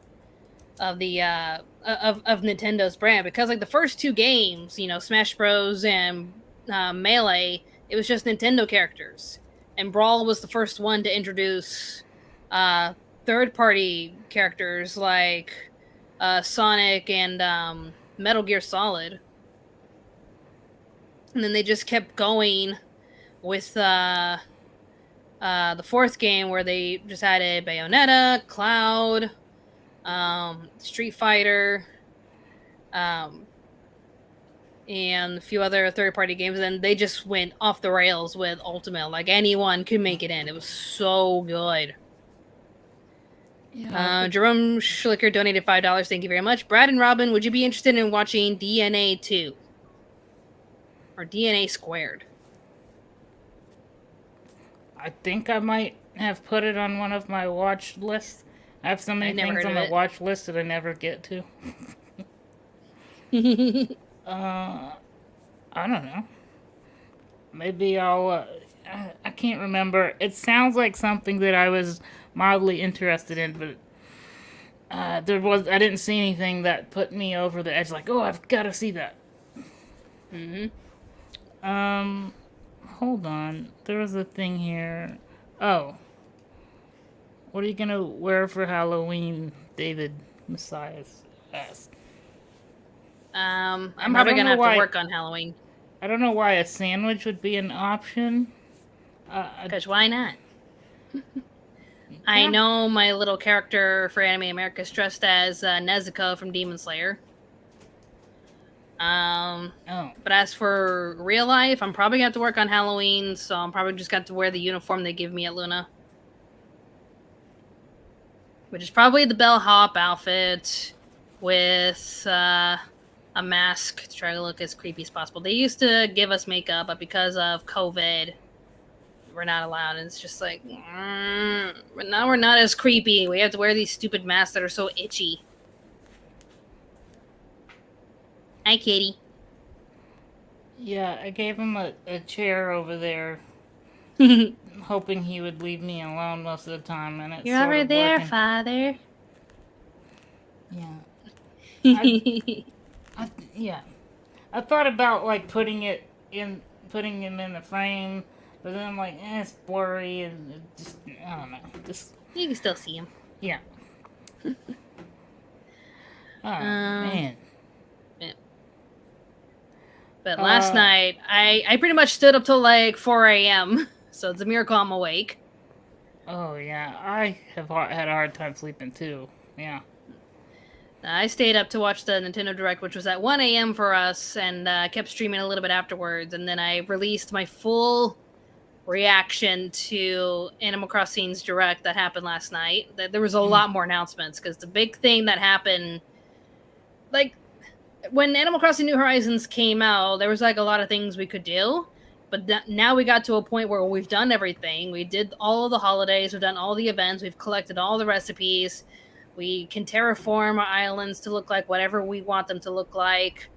of the of Nintendo's brand, because like the first two games, you know, Smash Bros. And Melee, it was just Nintendo characters, and Brawl was the first one to introduce third party characters like Sonic and Metal Gear Solid, and then they just kept going with the fourth game where they just added Bayonetta, Cloud, Street Fighter, and a few other third-party games, and they just went off the rails with Ultimate. Like anyone could make it in. It was so good. Yeah. Jerome Schlicker donated $5. Thank you very much. Brad and Robin, would you be interested in watching DNA 2? Or DNA Squared? I think I might have put it on one of my watch lists. I have so many things on my watch list that I never get to. I don't know. Maybe I'll. I can't remember. It sounds like something that I was mildly interested in, but I didn't see anything that put me over the edge. Like, oh, I've got to see that. Hold on. There was a thing here. Oh. What are you gonna wear for Halloween, David Messias asked. I'm probably gonna have to work on Halloween. I don't know why a sandwich would be an option. Because why not? I know my little character for Anime America is dressed as Nezuko from Demon Slayer. But as for real life, I'm probably gonna have to work on Halloween, so I'm probably just got to wear the uniform they give me at Luna, which is probably the bellhop outfit with a mask to try to look as creepy as possible. They used to give us makeup, but because of COVID, we're not allowed. And it's just like, now we're not as creepy. We have to wear these stupid masks that are so itchy. Hi, kitty. Yeah, I gave him a chair over there, hoping he would leave me alone most of the time, and it's You're over there, Father. Yeah. Yeah. I thought about like putting him in the frame, but then I'm like, it's blurry and it just, I don't know. You can still see him. Yeah. Oh man. But last night, I pretty much stood up till like 4 a.m. So it's a miracle I'm awake. Oh, yeah. I have had a hard time sleeping, too. Yeah. I stayed up to watch the Nintendo Direct, which was at 1 a.m. for us, and kept streaming a little bit afterwards. And then I released my full reaction to Animal Crossing's Direct that happened last night. There was a lot more announcements, because the big thing that happened, like, when Animal Crossing New Horizons came out, there was like a lot of things we could do, but now we got to a point where we've done everything. We did all of the holidays, we've done all the events, we've collected all the recipes, we can terraform our islands to look like whatever we want them to look like,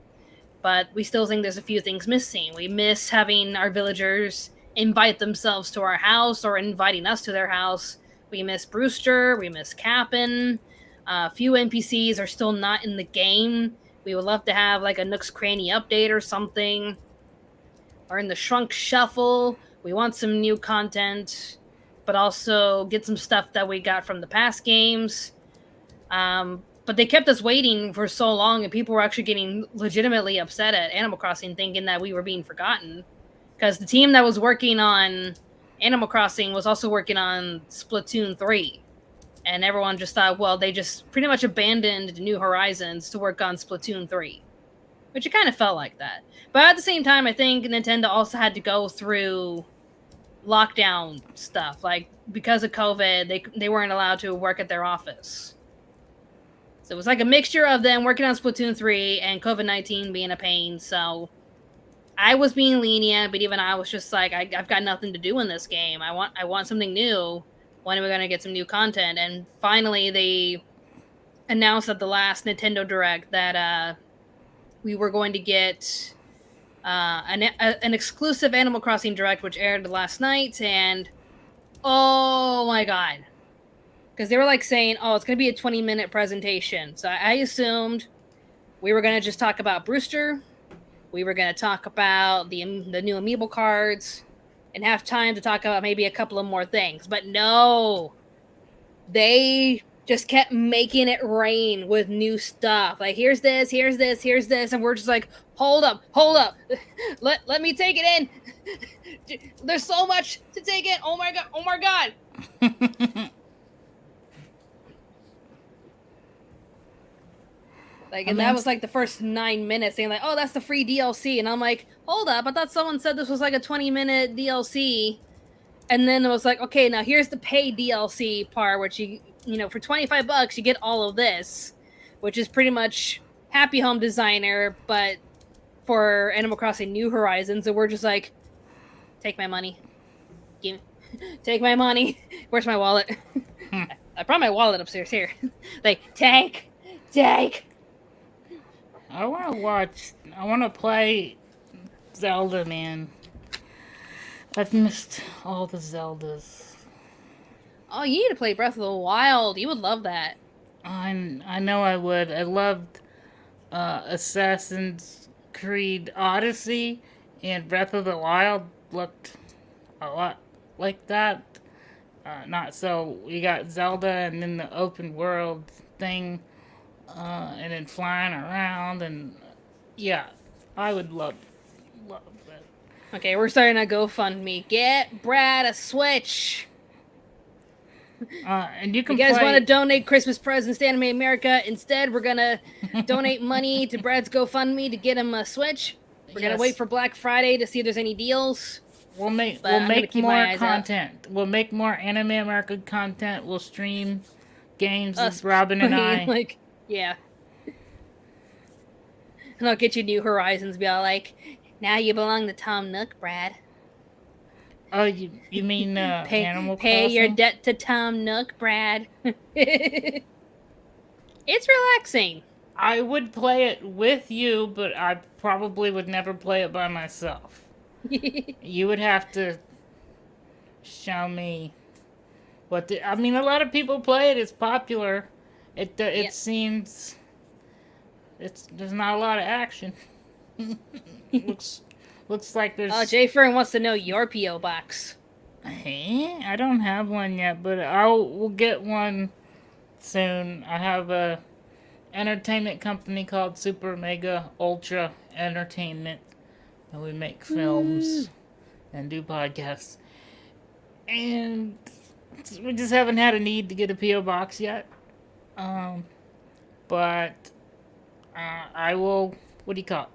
but we still think there's a few things missing. We miss having our villagers invite themselves to our house or inviting us to their house. We miss Brewster, we miss Cap'n. A few NPCs are still not in the game. We would love to have like a Nook's Cranny update or something. Or in the Shrunk Shuffle, we want some new content, but also get some stuff that we got from the past games. But they kept us waiting for so long, and people were actually getting legitimately upset at Animal Crossing, thinking that we were being forgotten. because the team that was working on Animal Crossing was also working on Splatoon 3. And everyone just thought, well, they just pretty much abandoned New Horizons to work on Splatoon 3. Which it kind of felt like that. But at the same time, I think Nintendo also had to go through lockdown stuff. Like, because of COVID, they weren't allowed to work at their office. So it was like a mixture of them working on Splatoon 3 and COVID-19 being a pain. So I was being lenient, but even I was just like, I've got nothing to do in this game. I want something new. When are we going to get some new content? And finally, they announced at the last Nintendo Direct that we were going to get an exclusive Animal Crossing Direct, which aired last night. And oh my god. Because they were like saying, oh, it's going to be a 20-minute presentation. So I assumed we were going to just talk about Brewster. We were going to talk about the new amiibo cards and have time to talk about maybe a couple of more things. But no, they just kept making it rain with new stuff. Like, here's this, here's this, here's this. And we're just like, hold up. Let me take it in. There's so much to take in. Oh my god. Like, and that was like the first 9 minutes saying like, oh, that's the free DLC. And I'm like, hold up. I thought someone said this was like a 20-minute DLC. And then it was like, okay, now here's the paid DLC part, which you know, for $25 you get all of this, which is pretty much Happy Home Designer, but for Animal Crossing New Horizons. And we're just like, take my money. Take my money. Where's my wallet? I brought my wallet upstairs here. Like, take. I want to play Zelda, man. I've missed all the Zeldas. Oh, you need to play Breath of the Wild. You would love that. I know I would. I loved Assassin's Creed Odyssey, and Breath of the Wild looked a lot like that. Not so. We got Zelda and then the open world thing. And then flying around, and yeah, I would love that. Okay, we're starting a GoFundMe. Get Brad a Switch. And you can. You guys want to donate Christmas presents to Anime America? Instead, we're gonna donate money to Brad's GoFundMe to get him a Switch. We're gonna wait for Black Friday to see if there's any deals. We'll make more content. We'll make more Anime America content. We'll stream games with Robin and I. Like, yeah. And I'll get you New Horizons. Be all like, now you belong to Tom Nook, Brad. Oh, you mean Animal Crossing? Pay your debt to Tom Nook, Brad. It's relaxing. I would play it with you, but I probably would never play it by myself. You would have to show me what I mean, a lot of people play it. It's popular. It seems there's not a lot of action. looks like there's. Oh, Jay Fern wants to know your PO box. Hey, I don't have one yet, but we'll get one soon. I have a entertainment company called Super Mega Ultra Entertainment, and we make films and do podcasts. And we just haven't had a need to get a PO box yet. But I will. What do you call it?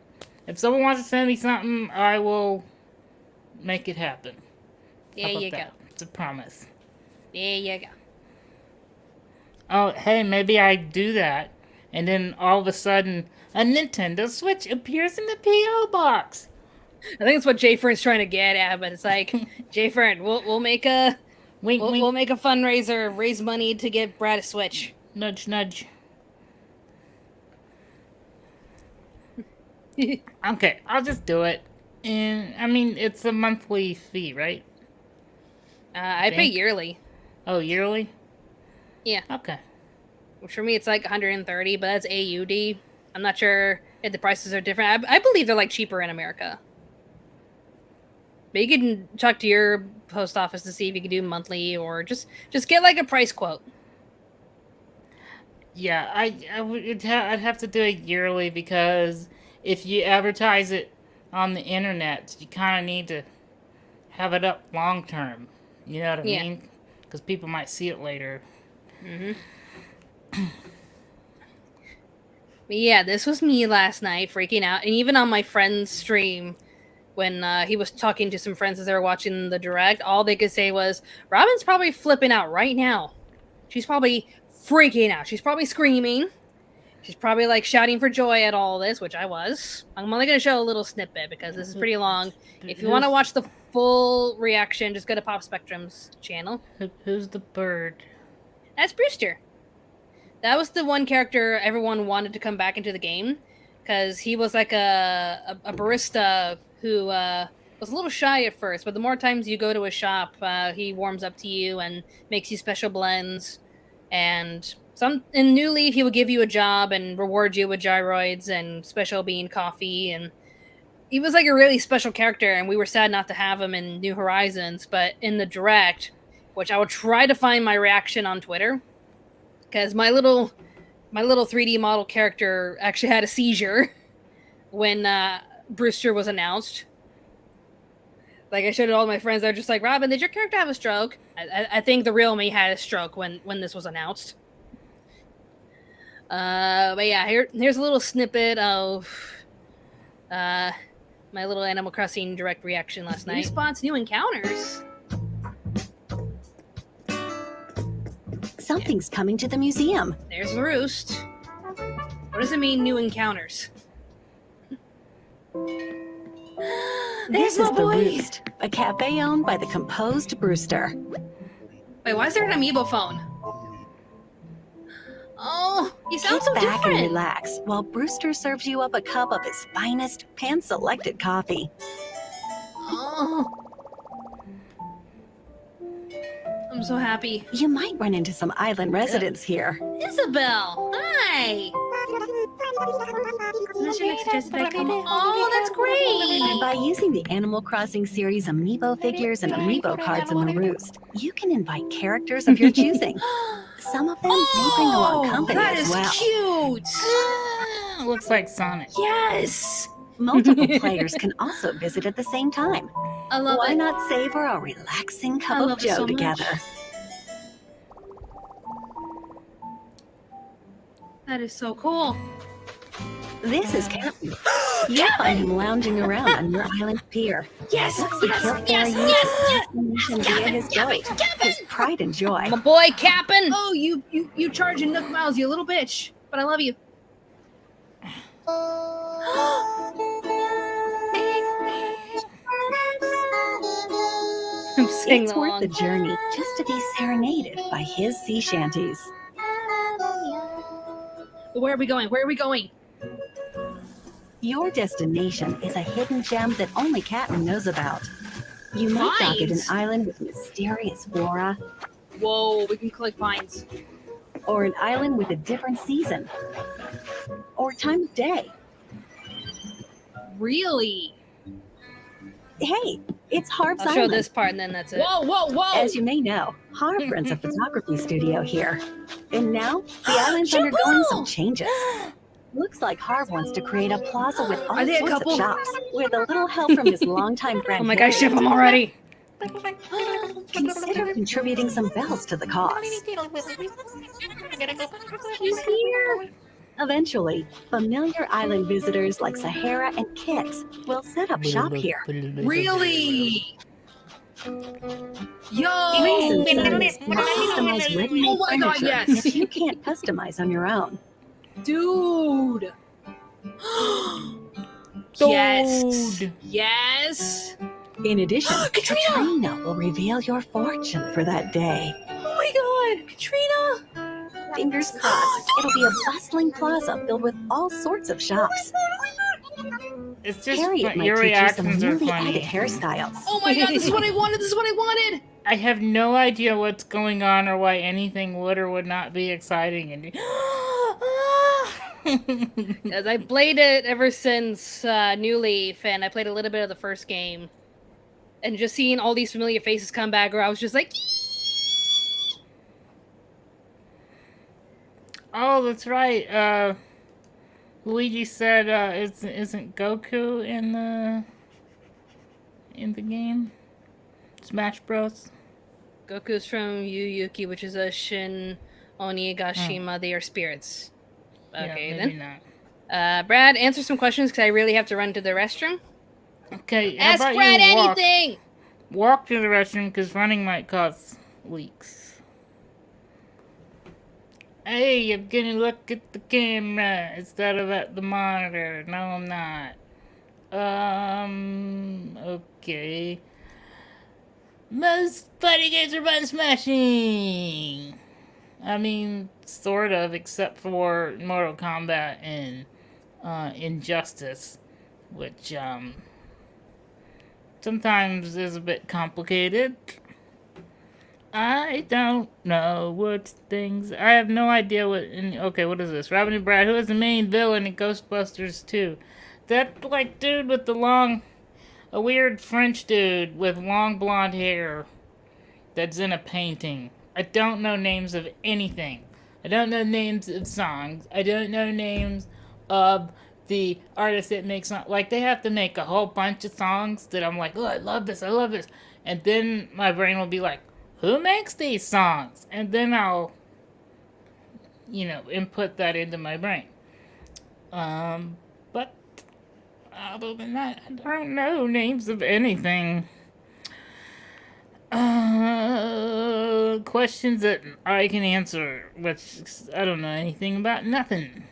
If someone wants to send me something, I will make it happen. There you go. It's a promise. There you go. Oh, hey, maybe I do that, and then all of a sudden, a Nintendo Switch appears in the PO box. I think that's what Jay Fern's trying to get at, but it's like, Jay Fern, we'll make a we'll make a fundraiser, raise money to get Brad a Switch. Nudge, nudge. Okay, I'll just do it. And I mean, it's a monthly fee, right? I pay yearly. Oh, yearly? Yeah. Okay. Which for me, it's like 130, but that's AUD. I'm not sure if the prices are different. I believe they're like cheaper in America. But you can talk to your post office to see if you can do monthly or just get like a price quote. Yeah, I'd have to do it yearly because if you advertise it on the internet, you kind of need to have it up long term. You know what I Yeah. mean? Because people might see it later. But yeah, this was me last night freaking out. And even on my friend's stream, when he was talking to some friends as they were watching the direct, all they could say was, Robin's probably flipping out right now. She's probably freaking out. She's probably screaming. She's probably like shouting for joy at all this, which I was. I'm only going to show a little snippet because this is pretty long. If you want to watch the full reaction, just go to Pop Spectrum's channel. Who's the bird? That's Brewster. That was the one character everyone wanted to come back into the game because he was like a barista who was a little shy at first, but the more times you go to his shop, he warms up to you and makes you special blends. And in New Leaf, he would give you a job and reward you with gyroids and special bean coffee. And he was like a really special character, and we were sad not to have him in New Horizons. But in the direct, which I will try to find my reaction on Twitter, because my little 3D model character actually had a seizure when Brewster was announced. Like, I showed it to all my friends. They're just like, Robin, did your character have a stroke? I think the real me had a stroke when this was announced. But yeah, here's a little snippet of my little Animal Crossing direct reaction last night. New spots, new encounters. Something's coming to the museum. There's the roost. What does it mean, new encounters? This is the Roost, a cafe owned by the composed Brewster. Wait, why is there an amiibo phone? Oh, you sound Kick so back different. and relax while Brewster serves you up a cup of his finest, hand-selected coffee. Oh, I'm so happy. You might run into some island residents here. Isabel, hi. Oh, that's great. By using the Animal Crossing series amiibo figures and amiibo cards in the Roost, you can invite characters of your choosing. Some of them may bring along company that as is well. cute. Looks like Sonic. Yes, Multiple players can also visit at the same time. I love Why it. not savor a relaxing I cup of love it joe so much. together? That is so cool. This is Captain. You'll find him lounging around on your island pier. Yes, Looks like he'll ferry you to the destination via his boat. His pride and joy. My boy, Cap'n. Oh, you charging Nook Miles, you little bitch. But I love you. I'm singing It's worth along. the journey just to be serenaded by his sea shanties. Where are we going? Where are we going? Your destination is a hidden gem that only Captain knows about. You might dock at an Vines. island with mysterious flora, Whoa, we can collect vines. or an island with a different season, or time of day. Really? Hey, it's Harv's I'll show Island. this part and then that's it. Whoa, whoa, whoa! As you may know, Harv runs a photography studio here. And now, the island's undergoing some changes. Looks like Harv wants to create a plaza with all Are they a sorts couple? of shops, with a little help from his longtime friend. Oh my gosh, ship Harry. them already. Consider contributing some bells to the cause. He's here. Eventually, familiar island visitors like Sahara and Kix will set up shop here. Really? Yo! Reason being is not customized ready-made Oh my God, furniture yes. that you can't customize on your own. Dude. Yes. Dude. Yes. In addition, Katrina! Katrina will reveal your fortune for that day. Oh my God, Katrina. Fingers crossed, it'll be a bustling plaza filled with all sorts of shops. It's just Harriet might your teach you some reactions are newly added funny. hairstyles. Oh my God, this is what I wanted. This is what I wanted. I have no idea what's going on or why anything would or would not be exciting. And Because I played it ever since New Leaf, and I played a little bit of the first game. And just seeing all these familiar faces come back, where I was just like, oh, that's right. Luigi said isn't Goku in the game? Smash Bros. Goku's from Yuyuki, which is a Shin Onigashima. They are spirits. Okay, yeah, then. maybe not. Brad, answer some questions because I really have to run to the restroom. Okay, how Ask about Brad you walk? anything! Walk to the restroom because running might cause leaks. Hey, I'm gonna look at the camera instead of at the monitor. No, I'm not. Okay. Most fighting games are button smashing. I mean, sort of, except for Mortal Kombat and Injustice, which sometimes is a bit complicated. I don't know what things. I have no idea what. Okay, what is this? Robin and Brad. Who is the main villain in Ghostbusters 2? That like dude with the long, a weird French dude with long blonde hair. That's in a painting. I don't know names of anything. I don't know names of songs. I don't know names of the artists that make songs. Like, they have to make a whole bunch of songs that I'm like, oh, I love this, I love this. And then my brain will be like, who makes these songs? And then I'll, input that into my brain. But other than that, I don't know names of anything. Questions that I can answer, which I don't know anything about nothing.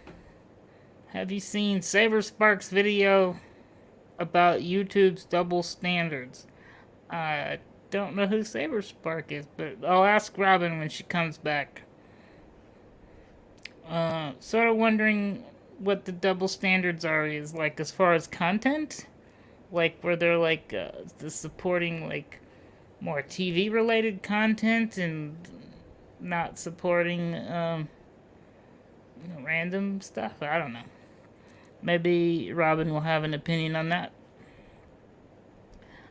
Have you seen Saber Sparks' video about YouTube's double standards? I don't know who Saber Spark is, but I'll ask Robin when she comes back. Sort of wondering what the double standards are, is like as far as content, like where they're like the supporting like more TV related content and not supporting random stuff. I don't know. Maybe Robin will have an opinion on that.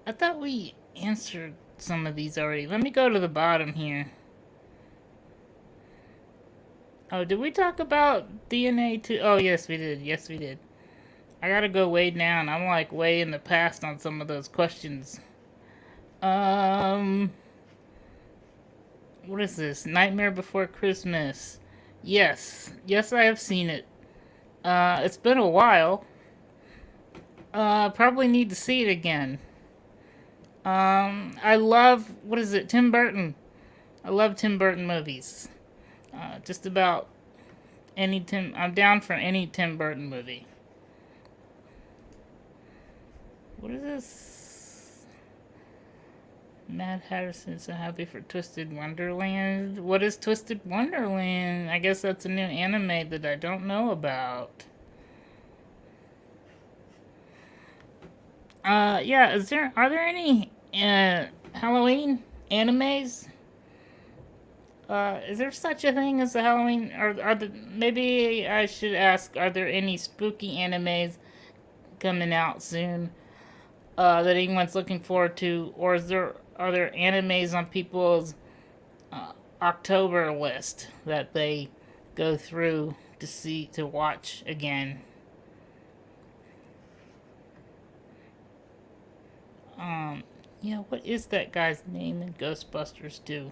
I thought we answered some of these already. Let me go to the bottom here. Oh, did we talk about DNA too? Oh, yes, we did. Yes, we did. I gotta go way down. I'm like way in the past on some of those questions. What is this? Nightmare Before Christmas. Yes. Yes, I have seen it. It's been a while. Probably need to see it again. I love, what is it? Tim Burton. I love Tim Burton movies. Just about I'm down for any Tim Burton movie. What is this? Mad Hatterson's so happy for Twisted Wonderland. What is Twisted Wonderland? I guess that's a new anime that I don't know about. Yeah, are there any Halloween animes? Is there such a thing as a Halloween? Maybe I should ask, are there any spooky animes coming out soon that anyone's looking forward to? Or are there animes on people's October list that they go through to watch again? Yeah, what is that guy's name in Ghostbusters 2?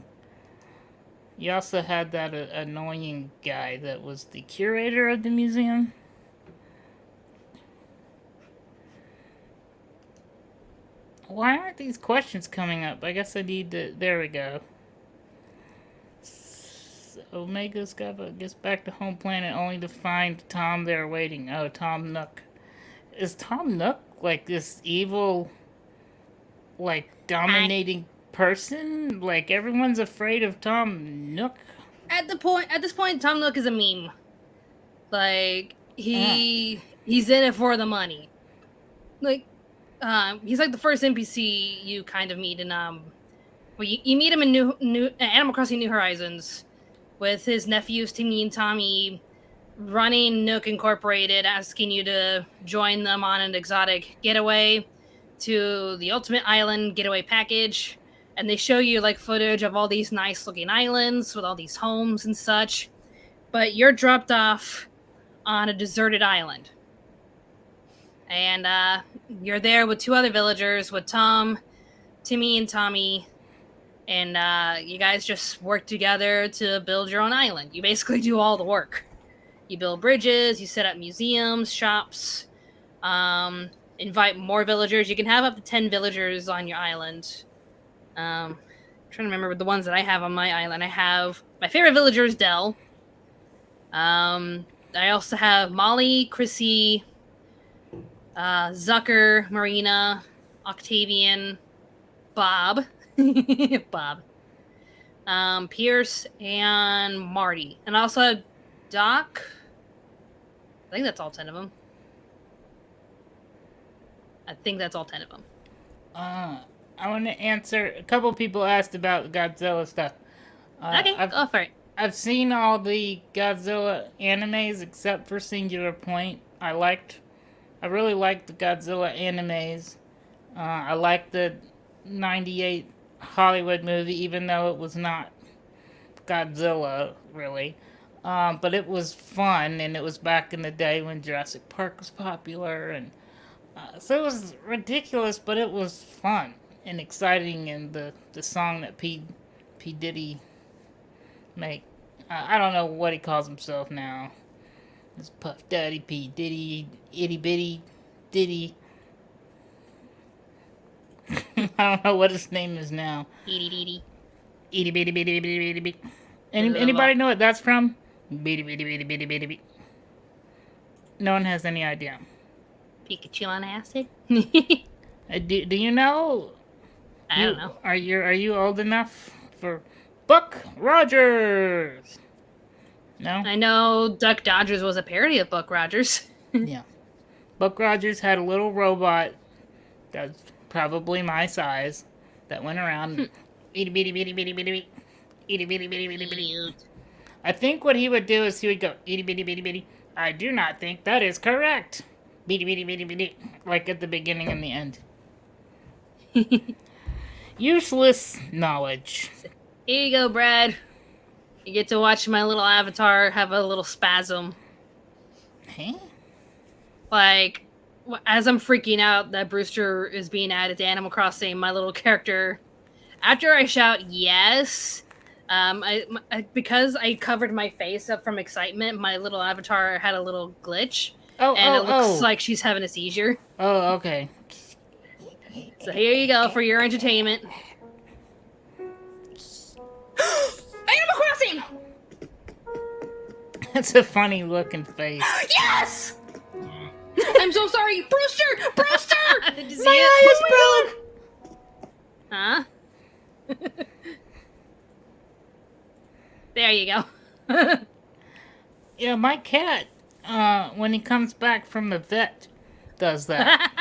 You also had that annoying guy that was the curator of the museum. Why aren't these questions coming up? I guess I need to... There we go. Omega Scapa gets back to home planet only to find Tom there waiting. Oh, Tom Nook. Is Tom Nook like this evil, like dominating person? Like everyone's afraid of Tom Nook? At this point, Tom Nook is a meme. Like he's in it for the money. Like he's like the first NPC you kind of meet in well, you meet him in New Animal Crossing New Horizons with his nephews Timmy and Tommy running Nook Incorporated, asking you to join them on an exotic getaway to the Ultimate Island getaway package. And they show you like footage of all these nice looking islands with all these homes and such. But you're dropped off on a deserted island. And you're there with two other villagers, with Tom, Timmy and Tommy, and you guys just work together to build your own island. You basically do all the work. You build bridges, you set up museums, shops, invite more villagers. You can have up to 10 villagers on your island. I'm trying to remember the ones that I have on my island. I have my favorite villager is Dell. I also have Molly, Chrissy, Zucker, Marina, Octavian, Bob, Bob, Pierce, and Marty. And I also have Doc. I think that's all 10 of them. I think that's all 10 of them. I want to answer. A couple people asked about Godzilla stuff. Okay, go for it. I've seen all the Godzilla animes except for Singular Point. I really liked the Godzilla animes. I liked the 98 Hollywood movie, even though it was not Godzilla, really. But it was fun, and it was back in the day when Jurassic Park was popular, and so it was ridiculous, but it was fun and exciting, and the song that P. Diddy make. I don't know what he calls himself now. It's Puff Daddy, P. Diddy, Itty Bitty, Diddy. I don't know what his name is now. Itty bitty. Itty Bitty Bitty Bitty Bitty Bitty. Anybody know what that's from? Bitty Bitty Bitty Bitty Bitty Bitty. No one has any idea. Pikachu on acid? Do you know? I don't know. Are you old enough for Buck Rogers? No? I know Duck Dodgers was a parody of Buck Rogers. Yeah. Buck Rogers had a little robot that's probably my size that went around itty bitty bitty bitty bitty bitty itty bitty bitty bitty bitty. I think what he would do is he would go itty bitty bitty bitty. I do not think that is correct. Bitty bitty bitty bitty, like at the beginning and the end. Useless knowledge. Here you go, Brad. You get to watch my little avatar have a little spasm. Hey? Like, as I'm freaking out that Brewster is being added to Animal Crossing, my little character, after I shout yes, because I covered my face up from excitement, my little avatar had a little glitch. And it looks like she's having a seizure. Oh, okay. So here you go for your entertainment. Animal Crossing! That's a funny looking face. Yes! I'm so sorry, Brewster! Brewster! Did you see My eye is broke! Huh? There you go. Yeah, my cat, when he comes back from the vet, does that.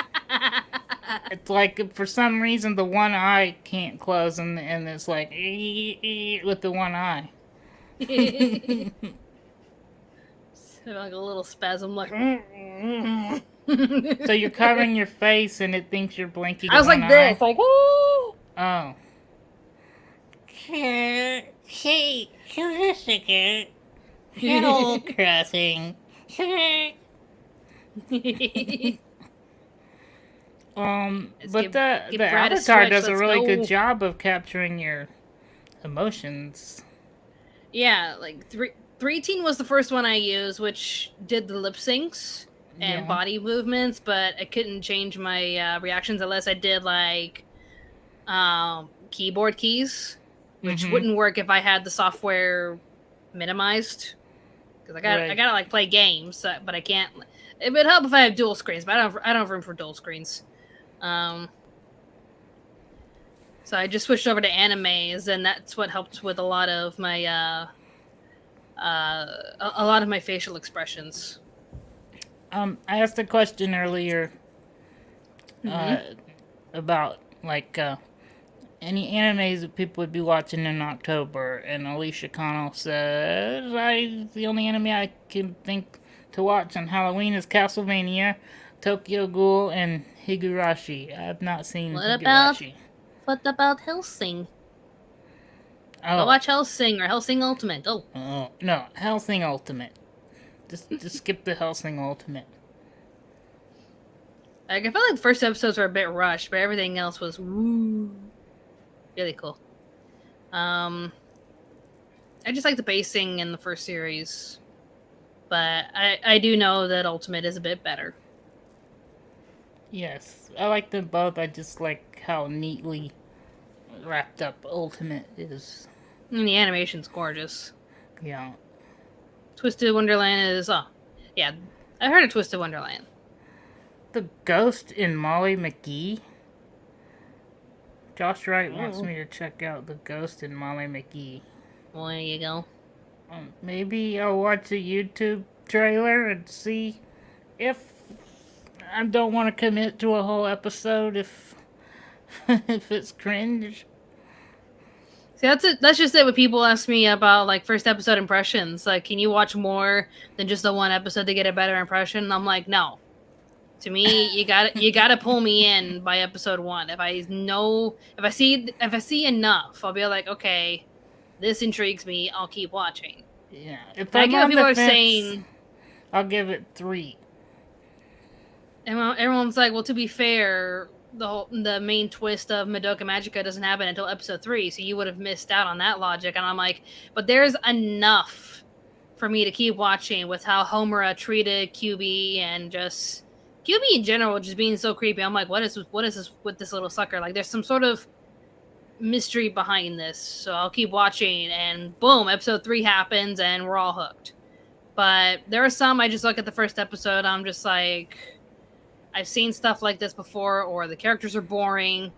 It's like, for some reason, the one eye can't close, and it's like, with the one eye. So like a little spasm, like. So you're covering your face, and it thinks you're blinking. I was like this, like, woo! Oh. Hey, come a second. Animal Crossing. But the Brad a avatar switch, does a let's really go. good job of capturing your emotions. Yeah, like 318 was the first one I used, which did the lip syncs and Yeah. body movements, but I couldn't change my reactions unless I did like keyboard keys, which Mhm. wouldn't work if I had the software minimized. Because I gotta like play games, but I can't. It would help if I have dual screens, but I don't have room for dual screens. So I just switched over to animes, and that's what helped with a lot of my a lot of my facial expressions. I asked a question earlier about like any animes that people would be watching in October, and Alicia Connell said, the only anime I can think to watch on Halloween is Castlevania, Tokyo Ghoul, and Higurashi. I have not seen Higurashi. What about Hellsing? Oh. Go watch Hellsing or Hellsing Ultimate. Oh. No, Hellsing Ultimate. Just skip the Hellsing Ultimate. Like, I felt like the first episodes were a bit rushed, but everything else was woo. Really cool. I just like the pacing in the first series, but I do know that Ultimate is a bit better. Yes, I like them both. I just like how neatly wrapped up Ultimate is. And the animation's gorgeous. Yeah. Twisted Wonderland is yeah, I heard of Twisted Wonderland. The Ghost in Molly McGee. Josh Wright wants me to check out The Ghost in Molly McGee. Well, there you go. Maybe I'll watch a YouTube trailer and see if I don't want to commit to a whole episode if if it's cringe. See, that's it. That's just it. When people ask me about like first episode impressions, like, can you watch more than just the one episode to get a better impression? And I'm like, no. To me, you gotta pull me in by episode 1. If I see enough, I'll be like, okay, this intrigues me. I'll keep watching. Yeah, if I I'm get what on people the are fence, saying. I'll give it 3. Everyone's like, well, to be fair, the main twist of Madoka Magica doesn't happen until episode 3, so you would have missed out on that logic. And I'm like, but there's enough for me to keep watching with how Homura treated QB and just QB in general just being so creepy. I'm like, what is this with this little sucker? Like, there's some sort of mystery behind this, so I'll keep watching. And boom, episode 3 happens, and we're all hooked. But there are some I just look at the first episode, I'm just like, I've seen stuff like this before, or the characters are boring.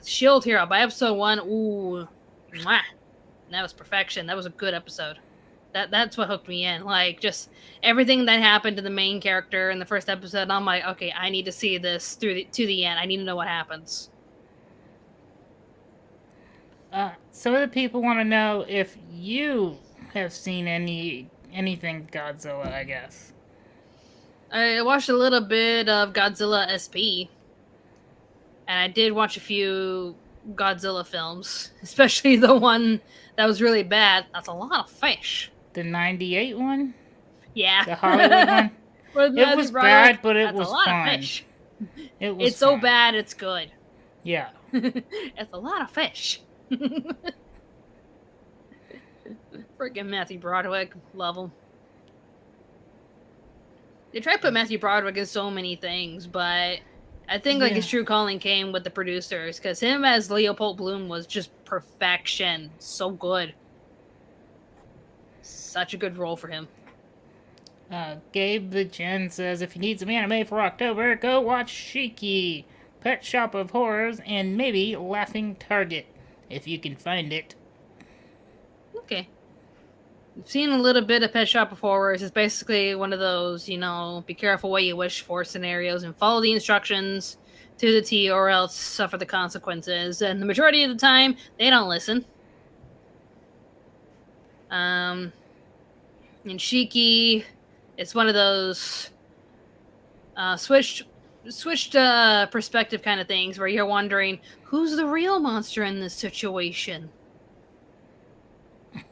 Shield Hero by episode 1. Ooh, mwah. That was perfection. That was a good episode. That's what hooked me in. Like, just everything that happened to the main character in the first episode. I'm like, okay, I need to see this to the end. I need to know what happens. Some of the people want to know if you have seen anything Godzilla, I guess. I watched a little bit of Godzilla SP, and I did watch a few Godzilla films, especially the one that was really bad. That's a lot of fish. The 98 one? Yeah. The Hollywood one? It was bad, but it was fun. That's a lot fun. of fish. It's so fun. bad, it's good. Yeah. It's a lot of fish. Freaking Matthew Broderick. Love him. They try to put Matthew Broderick in so many things, but I think like his true calling came with the producers, because him as Leopold Bloom was just perfection. So good. Such a good role for him. Gabe the Gen says, if you need some anime for October, go watch Shiki, Pet Shop of Horrors, and maybe Laughing Target, if you can find it. Okay. I've seen a little bit of Pet Shop of Horrors. It's basically one of those, be careful what you wish for scenarios and follow the instructions to the T or else suffer the consequences. And the majority of the time, they don't listen. And Shiki, it's one of those switched perspective kind of things where you're wondering, who's the real monster in this situation?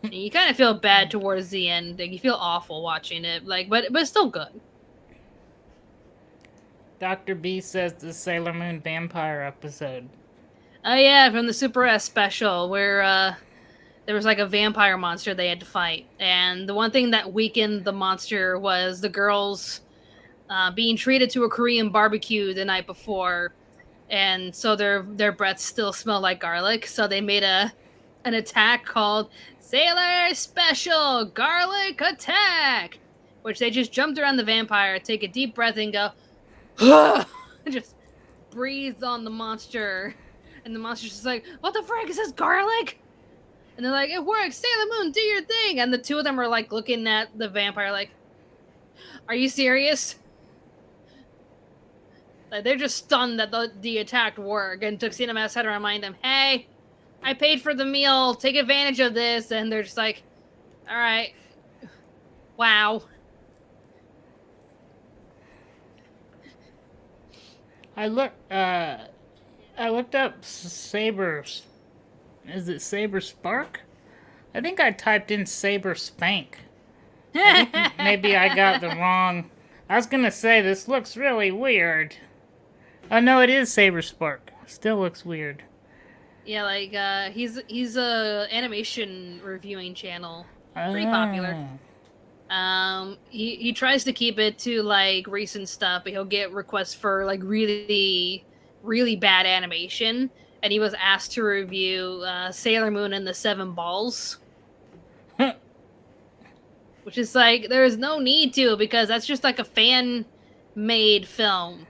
You kind of feel bad towards the end. Like, you feel awful watching it, but it's still good. Dr. B says the Sailor Moon vampire episode. Oh yeah, from the Super S special where there was like a vampire monster they had to fight, and the one thing that weakened the monster was the girls being treated to a Korean barbecue the night before, and so their breaths still smell like garlic. So they made an attack called Sailor Special Garlic Attack, which they just jumped around the vampire, take a deep breath, and go, just breathe on the monster, and the monster's just like, what the frick, is this garlic? And they're like, it works, Sailor Moon, do your thing. And the two of them are like looking at the vampire like, are you serious? Like, they're just stunned that the attack worked, and Tuxedo Mask had to remind them, hey, I paid for the meal, take advantage of this. And they're just like, all right, wow. I looked up Saber. Is it Saber Spark? I think I typed in Saber Spank. I think maybe I got the wrong. I was gonna say this looks really weird. Oh no, it is Saber Spark. Still looks weird. Yeah, like he's a animation reviewing channel. Pretty popular. He tries to keep it to like recent stuff, but he'll get requests for like really bad animation. And he was asked to review Sailor Moon and the Seven Balls, which is like there's no need to, because that's just like a fan made film.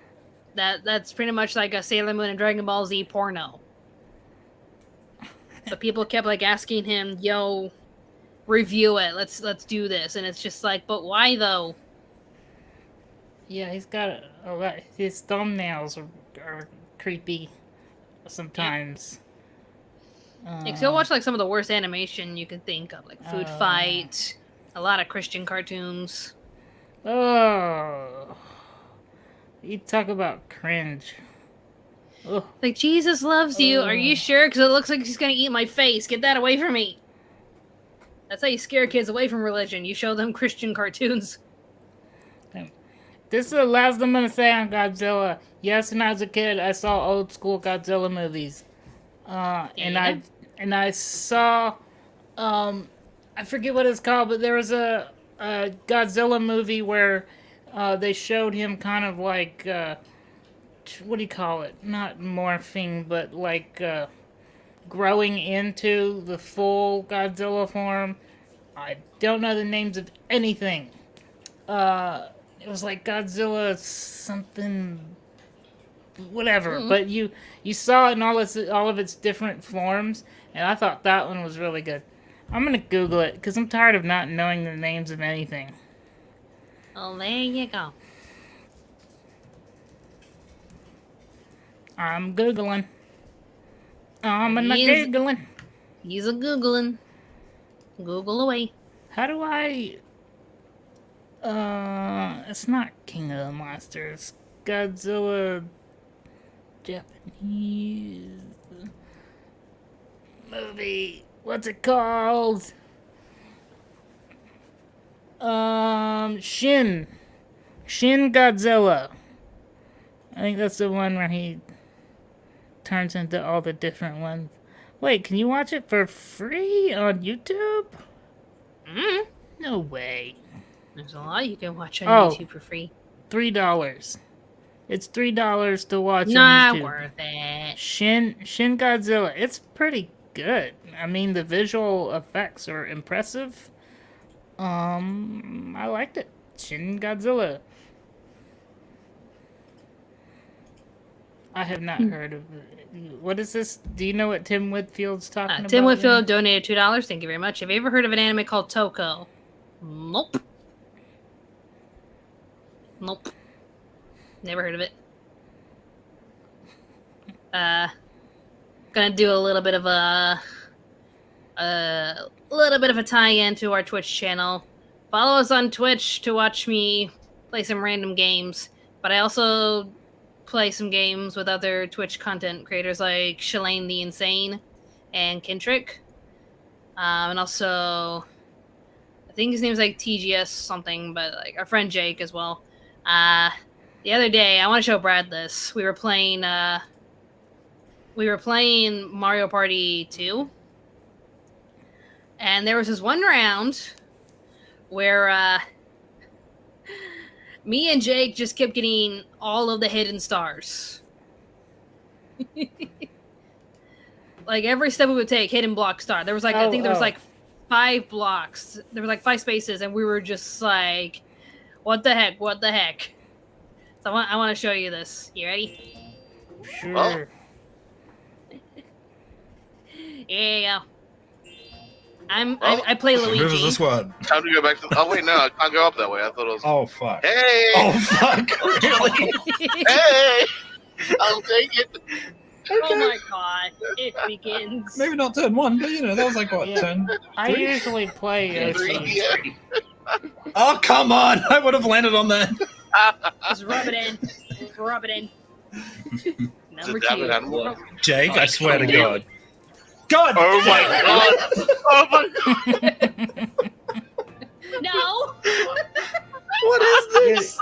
That's pretty much like a Sailor Moon and Dragon Ball Z porno. But people kept like asking him, "Yo, review it. Let's do this." And it's just like, but why though? Yeah, he's got a lot. His thumbnails are creepy sometimes. Like, so watch like some of the worst animation you can think of, like Food Fight, a lot of Christian cartoons. Oh, you talk about cringe. Ugh. Like, Jesus loves you. Are you sure? Because it looks like he's gonna eat my face. Get that away from me. That's how you scare kids away from religion. You show them Christian cartoons. This is the last I'm gonna say on Godzilla. Yes, when I was a kid, I saw old school Godzilla movies, and I saw, I forget what it's called, but there was a Godzilla movie where they showed him kind of like what do you call it? Not morphing, but like growing into the full Godzilla form. I don't know the names of anything. It was like Godzilla something, whatever. Mm-hmm. But you saw it in all of its different forms, and I thought that one was really good. I'm gonna Google it because I'm tired of not knowing the names of anything. Oh, there you go. I'm Googling. Googling. He's a Googling. Google away. How do I... it's not King of the Monsters. Godzilla... Japanese... movie. What's it called? Shin Godzilla. I think that's the one where he turns into all the different ones. Wait, can you watch it for free on YouTube? Mm. No way. There's a lot you can watch on YouTube for free. $3. It's $3 to watch Not on YouTube. Worth it. Shin Godzilla. It's pretty good. I mean, the visual effects are impressive. I liked it. Shin Godzilla. I have not heard of it. What is this? Do you know what Tim Whitfield's talking about? Tim Whitfield donated $2. Thank you very much. Have you ever heard of an anime called Toko? Nope. Never heard of it. Gonna do a little bit of a tie-in to our Twitch channel. Follow us on Twitch to watch me play some random games, but I also play some games with other Twitch content creators like Shalane the Insane and Kintrick. And also, I think his name's like TGS something, but like our friend Jake as well. The other day, I want to show Brad this. We were playing Mario Party 2. And there was this one round where me and Jake just kept getting all of the hidden stars. Like every step we would take, hidden block star. There was like, I think there was like 5 blocks. There was like 5 spaces, and we were just like, what the heck? So I want to show you this. You ready? Sure. Here you go. I play Luigi. Who's this one? Time to go back to. Oh wait, no, I can't go up that way. I thought it was. Oh fuck! Hey! Oh fuck! Really? Hey! I'll take it. Okay. Oh my god! It begins. Maybe not turn 1, but you know that was like what turn. I usually play. Oh come on! I would have landed on that. Just rub it in. Number 2. Jake, I swear to God. God! Oh my god! Oh my god! No! What is this?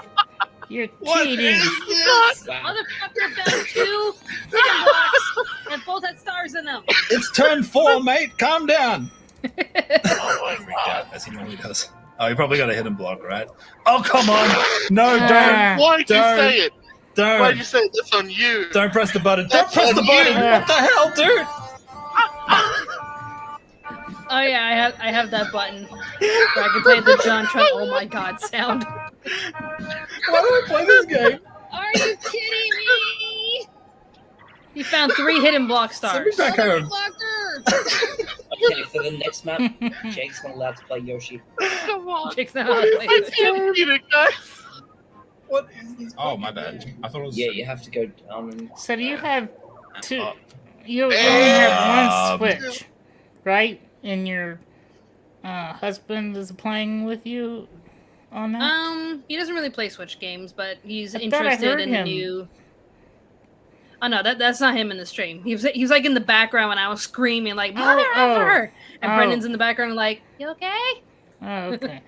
You're What cheating. is this? Motherfucker found 2 hidden blocks and both had stars in using them. It's turn 4, mate. Calm down. Oh, I freaked out as he normally does. Oh, you probably got a hidden block, right? Oh, come on! No, don't, Why'd you Don't. say it? Why'd don't, you say that's on you? don't press the button. That's Don't press the on button. you. What the hell, dude? Oh yeah, I have that button where I can play the John Trent "Oh my God" sound. Why do I play this game? Are you kidding me? You found 3 hidden block Send me stars. back home. Motherfucker! Okay, for the next map, Jake's not allowed to play Yoshi. Come on. Jake's not allowed to play I this. can't beat it, guys. What is this? Oh, my bad. I thought it was. Yeah, you have to go down and. So do you have two? Oh. You only have Um, one Switch, right? And your husband is playing with you on that. He doesn't really play Switch games, but he's I thought I interested heard in the him. new. Oh no, that's not him in the stream. He was like in the background when I was screaming like "Mother effer!" And Oh. Brendan's in the background like, "You okay?" Oh, okay.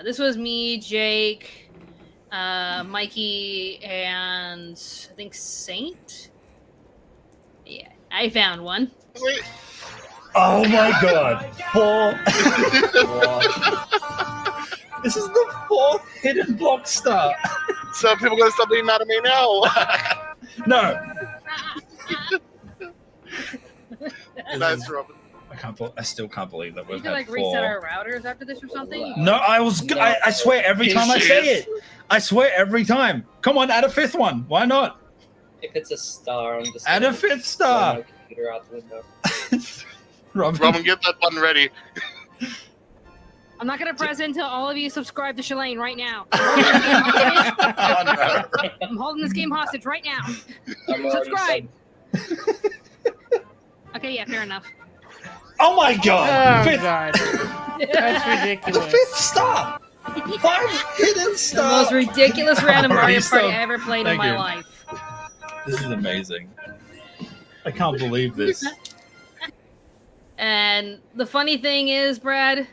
This was me, Jake, Mikey, and I think Saint. Yeah, I found one. Wait. Oh my god. 4. This is the 4th hidden block star. So people gonna stop being mad at me now. No. Nice, Robin. I still can't believe that We we've could had like reset 4. our routers after this or something. No, I swear every time I say it. I swear every time. Come on, add a 5th one. Why not? If it's a star, I'm just. Add a 5th throw star. my computer out the window. Robin, get that button ready. I'm not gonna press it until all of you subscribe to Shalane right now. Oh, no. I'm holding this game hostage right now. I'm already Subscribe. subbed. Okay, yeah, fair enough. Oh my Oh god. 5th, God, that's The ridiculous. 5th star. 5 hidden The most stars. ridiculous random Mario Alright, Party so- I ever played in thank my you. life. This is amazing. I can't believe this. And the funny thing is, Brad,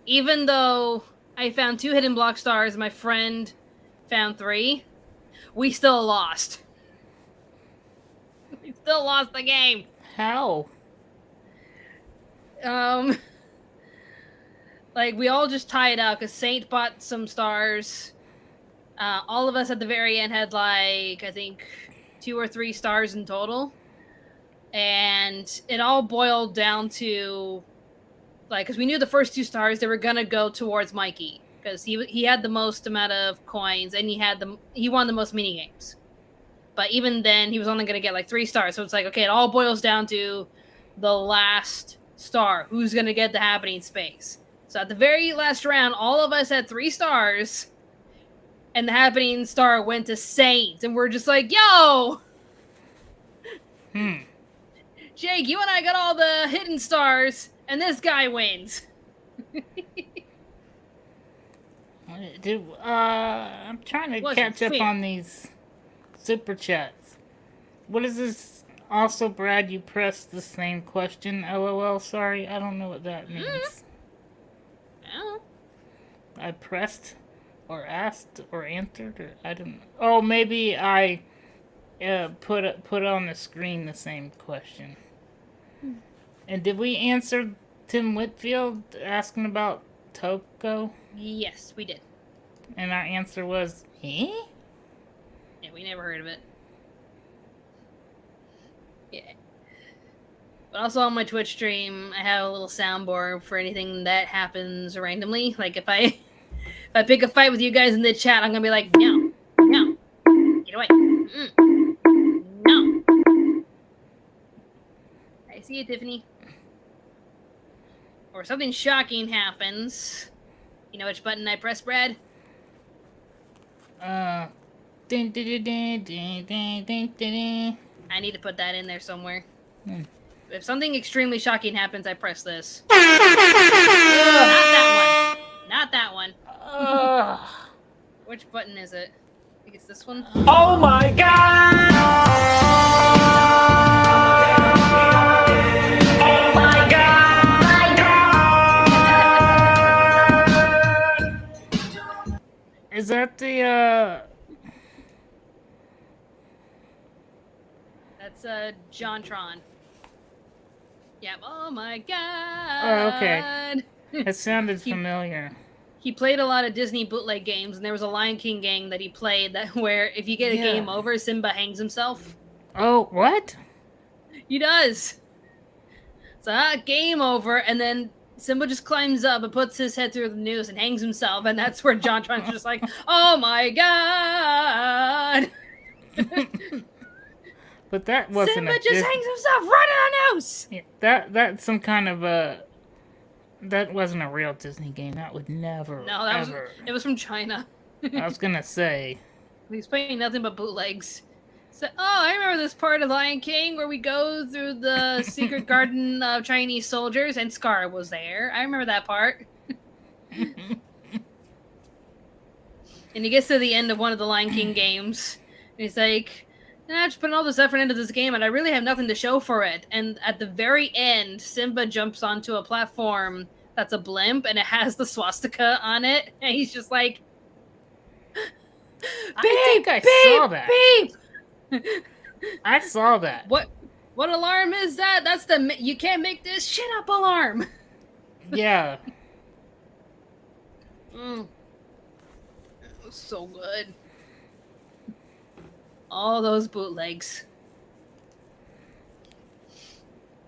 even though I found 2 hidden block stars, my friend found 3, we still lost. We still lost the game. How? Like we all just tied out because Saint bought some stars. All of us at the very end had like I think 2 or 3 stars in total, and it all boiled down to like because we knew the first 2 stars they were gonna go towards Mikey because he had the most amount of coins and he won the most mini games. But even then, he was only gonna get like 3 stars. So it's like okay, it all boils down to the last star. Who's gonna get the happening space? So at the very last round, all of us had 3 stars, and the happening star went to Saint, and we're just like, yo! Jake, you and I got all the hidden stars, and this guy wins. I'm trying to Wasn't catch up fair. on these super chats. What is this? Also, Brad, you pressed the same question. LOL. Sorry, I don't know what that means. Oh. I pressed, or asked, or answered, or I don't know. Oh, maybe I put on the screen the same question. And did we answer Tim Whitfield asking about Toko? Yes, we did. And our answer was, eh? Yeah, we never heard of it. Yeah. But also on my Twitch stream, I have a little soundboard for anything that happens randomly. Like if I pick a fight with you guys in the chat, I'm gonna be like, no, no, get away, no. I see you, Tiffany. Or something shocking happens. You know which button I press, Brad? Ding, ding, ding, ding, ding, ding, ding, ding. I need to put that in there somewhere. Hmm. If something extremely shocking happens, I press this. Not that one. Not that one. Which button is it? I think it's this one. Oh my god! Oh my god! Is that the It's Jontron. Yep. Oh my god. Oh, okay. It sounded familiar. He played a lot of Disney bootleg games, and there was a Lion King game that he played that where if you get a game over, Simba hangs himself. Oh, what? He does. So game over, and then Simba just climbs up and puts his head through the noose and hangs himself, and that's where Jontron's just like, oh my god! But that wasn't Simba a just hangs himself right on the nose! Yeah, that's some kind of a... That wasn't a real Disney game. That would never, No, that ever... it was from China. I was gonna say... He's playing nothing but bootlegs. So, I remember this part of Lion King where we go through the secret garden of Chinese soldiers, and Scar was there. I remember that part. And he gets to the end of one of the Lion King games, and he's like, I've just put all this effort into this game, and I really have nothing to show for it. And at the very end, Simba jumps onto a platform that's a blimp, and it has the swastika on it, and he's just like, I think I saw that. Beep! I saw that. What alarm is that? That's the you can't make this shit up alarm. Yeah. That was so good. All those bootlegs.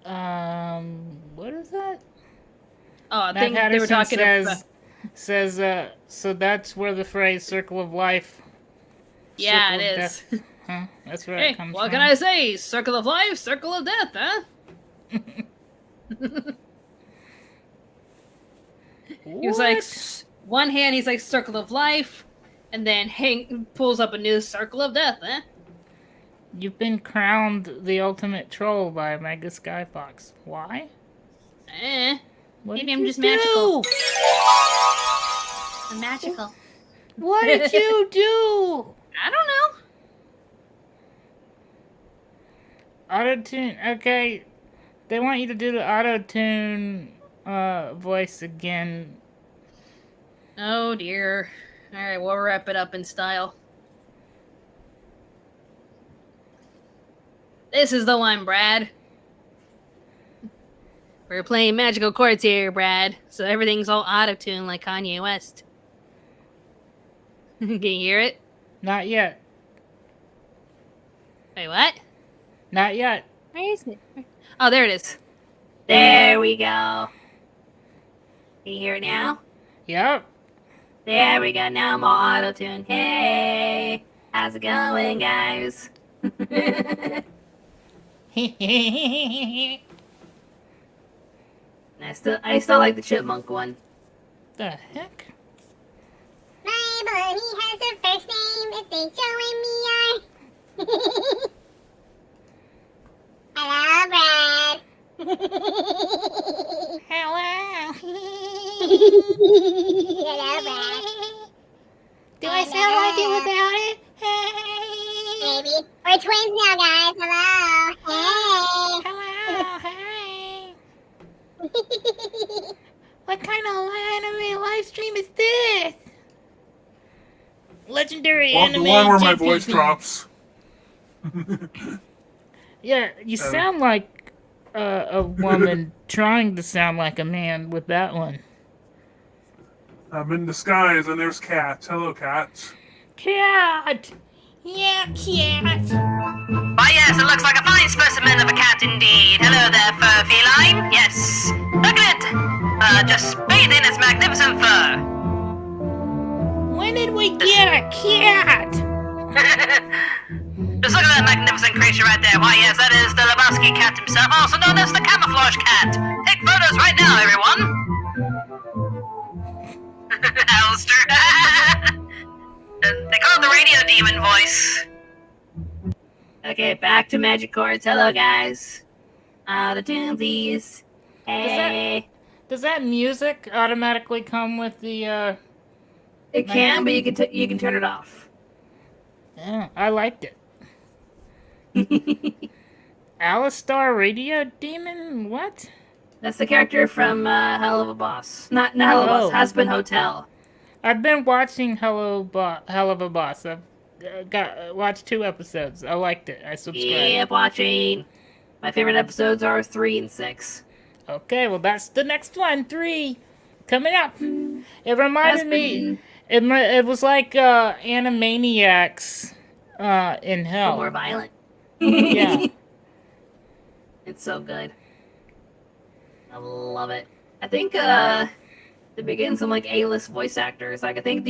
What is that? Oh, I Matt think they were Patterson talking says, so that's where the phrase "circle of life." Yeah, circle it of is. death- Huh? That's where Hey, it comes what from. can I say? Circle of life, circle of death, huh? He was like, one hand he's like circle of life, and then pulls up a new circle of death, huh? You've been crowned the ultimate troll by Mega Skyfox. Why? Maybe What did I'm you just do? magical. I'm magical. What did you do? I don't know. Auto-tune. Okay. They want you to do the auto-tune voice again. Oh dear. Alright, we'll wrap it up in style. This is the one, Brad. We're playing magical chords here, Brad. So everything's all auto-tuned like Kanye West. Can you hear it? Not yet. Wait, what? Not yet. Where is it? Oh, there it is. There we go. Can you hear it now? Yep. There we go. Now I'm all auto-tuned. Hey, how's it going, guys? I still like the chipmunk one. The heck? My bunny has a first name. It's H-O-M-E-R. Hello, Brad. Hello. Hello, Brad. Do I sound like it without it? Maybe. We're twins now, guys. Hello. Hey. What kind of anime live stream is this? Legendary Well, the anime. one where my JPG. voice drops. Yeah, you sound like a woman trying to sound like a man with that one. I'm in disguise, and there's Cat. Hello, Cat. Cat! Yeah, cat! Why, yes, it looks like a fine specimen of a cat indeed. Hello there, fur feline. Yes. Look at it! Just bathe in its magnificent fur. When did we get a cat? Just look at that magnificent creature right there. Why, yes, that is the Lebowski cat himself, also known as the camouflage cat. Take photos right now, everyone. Alistair. They call it the radio demon voice. Okay, back to magic chords. Hello, guys. Auto-tune, please. Hey. Does that music automatically come with the, It can, but you can turn it off. Yeah, I liked it. Alistar Radio Demon? What? That's the character from Hell of a Boss. Not Hell of a Boss, Has Been Hotel. I've been watching Hell of a Boss. watched 2 episodes. I liked it. I subscribed. Keep watching. My favorite episodes are 3 and 6. Okay, well that's the next one. 3 coming up. It reminded me. It was like Animaniacs in hell. More violent. Yeah. It's so good. I love it. I think they begin some like A-list voice actors. Like I think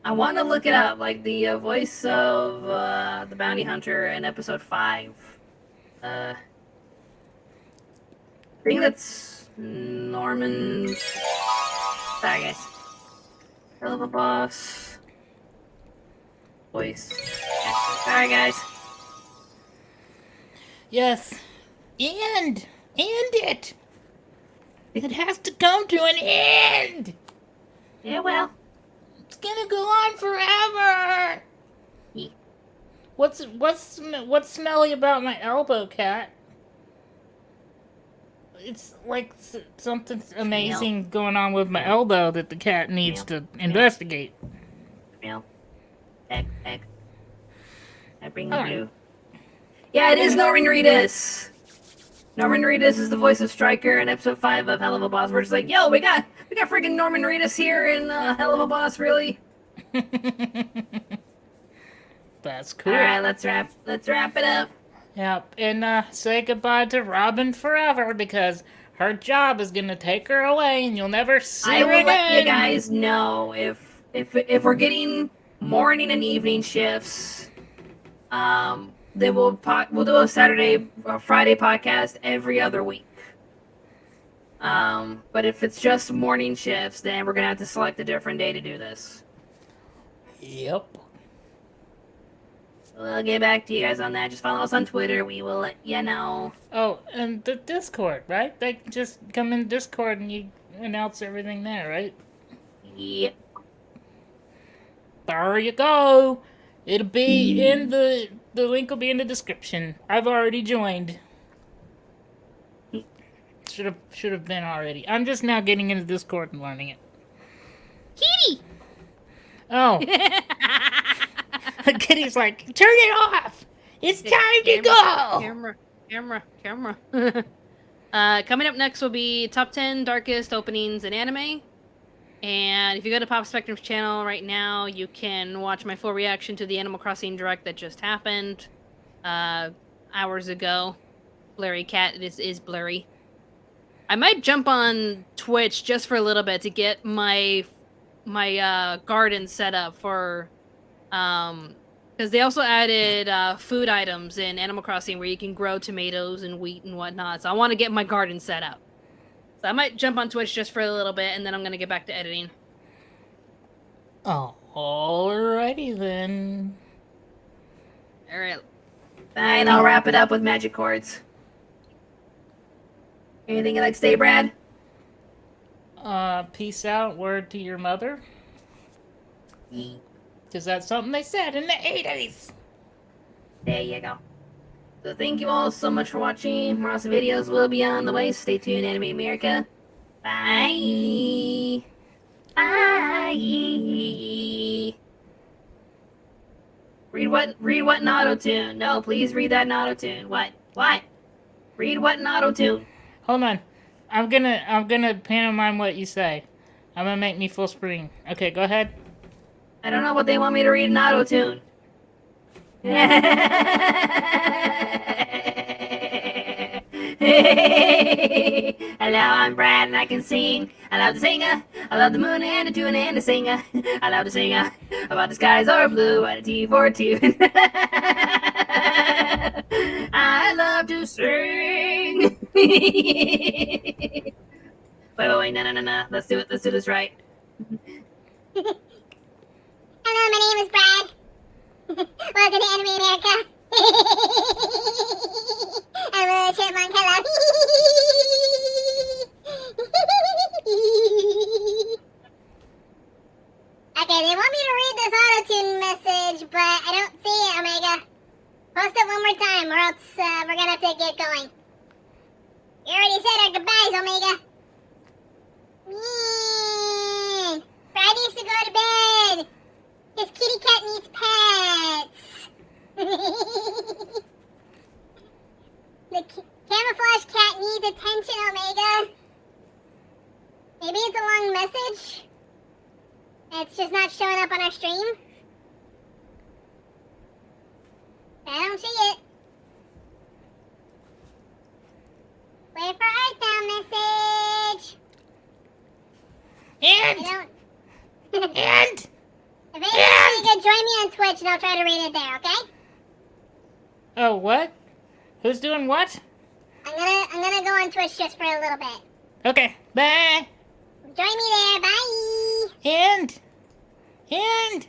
I want to look it up. Like the voice of the bounty hunter in episode 5. I think that's Norman. Sorry guys. Hell of a boss. Voice. Sorry guys. Yes. End it. It has to come to an end. Yeah, well. It's gonna go on forever. Yeah. What's smelly about my elbow, Cat? It's like something amazing going on with my elbow that the cat needs to investigate. Smell. Egg. I bring All you. Yeah, it is Norman Reedus. Norman Reedus is the voice of Stryker in episode 5 of Hell of a Boss. We're just like, yo, we got freaking Norman Reedus here in Hell of a Boss, really? That's cool. All right, let's wrap it up. Yep, and say goodbye to Robin forever because her job is gonna take her away, and you'll never see I her will let again. you guys know if we're getting morning and evening shifts. Then we'll do a Saturday or Friday podcast every other week. But if it's just morning shifts, then we're gonna have to select a different day to do this. Yep. We'll get back to you guys on that. Just follow us on Twitter. We will let you know. Oh, and the Discord, right? They just come in Discord and you announce everything there, right? Yep. There you go. It'll be in the link will be in the description. I've already joined. Should have been already. I'm just now getting into Discord and learning it. Kitty! Oh. Kitty's like, turn it off! It's time to go! Camera. Coming up next will be top 10 darkest openings in anime. And if you go to Pop Spectrum's channel right now, you can watch my full reaction to the Animal Crossing Direct that just happened hours ago. Blurry Cat is blurry. I might jump on Twitch just for a little bit to get my garden set up for because they also added food items in Animal Crossing where you can grow tomatoes and wheat and whatnot. So I want to get my garden set up. So I might jump on Twitch just for a little bit, and then I'm gonna get back to editing. Oh, alrighty then. All right. Fine, I'll wrap it up with magic chords. Anything you'd like to say, Brad? Peace out, word to your mother. Because that's something they said in the 80s. There you go. So thank you all so much for watching. More awesome videos will be on the way. Stay tuned, Anime America. Bye. Bye. Read what in auto-tune? No, please read that in auto-tune. What? Read what in auto-tune? Hold on. I'm gonna pantomime what you say. I'm gonna make me full screen. Okay, go ahead. I don't know what they want me to read in auto-tune. Hello, I'm Brad and I can sing. I love the singer. I love the moon and the tune and the singer. I love the singer about the skies are blue and a T for tune. I love to sing. wait, no. Let's do it. Let's do this right. Hello, my name is Brad. Welcome to Anime America. I'm a chipmunk. Hello. Okay, they want me to read this auto-tune message, but I don't see it, Omega. Post it one more time, or else we're gonna have to get going. You already said our goodbyes, Omega. Brad needs to go to bed. His kitty cat needs pets. The camouflage cat needs attention, Omega. Maybe it's a long message. It's just not showing up on our stream. I don't see it. Wait for Earthbound message. I don't. And If anything, you can join me on Twitch and I'll try to read it there, okay? oh, what? Who's doing what? I'm gonna go on Twitch just for a little bit. Okay, bye. Join me there, bye! And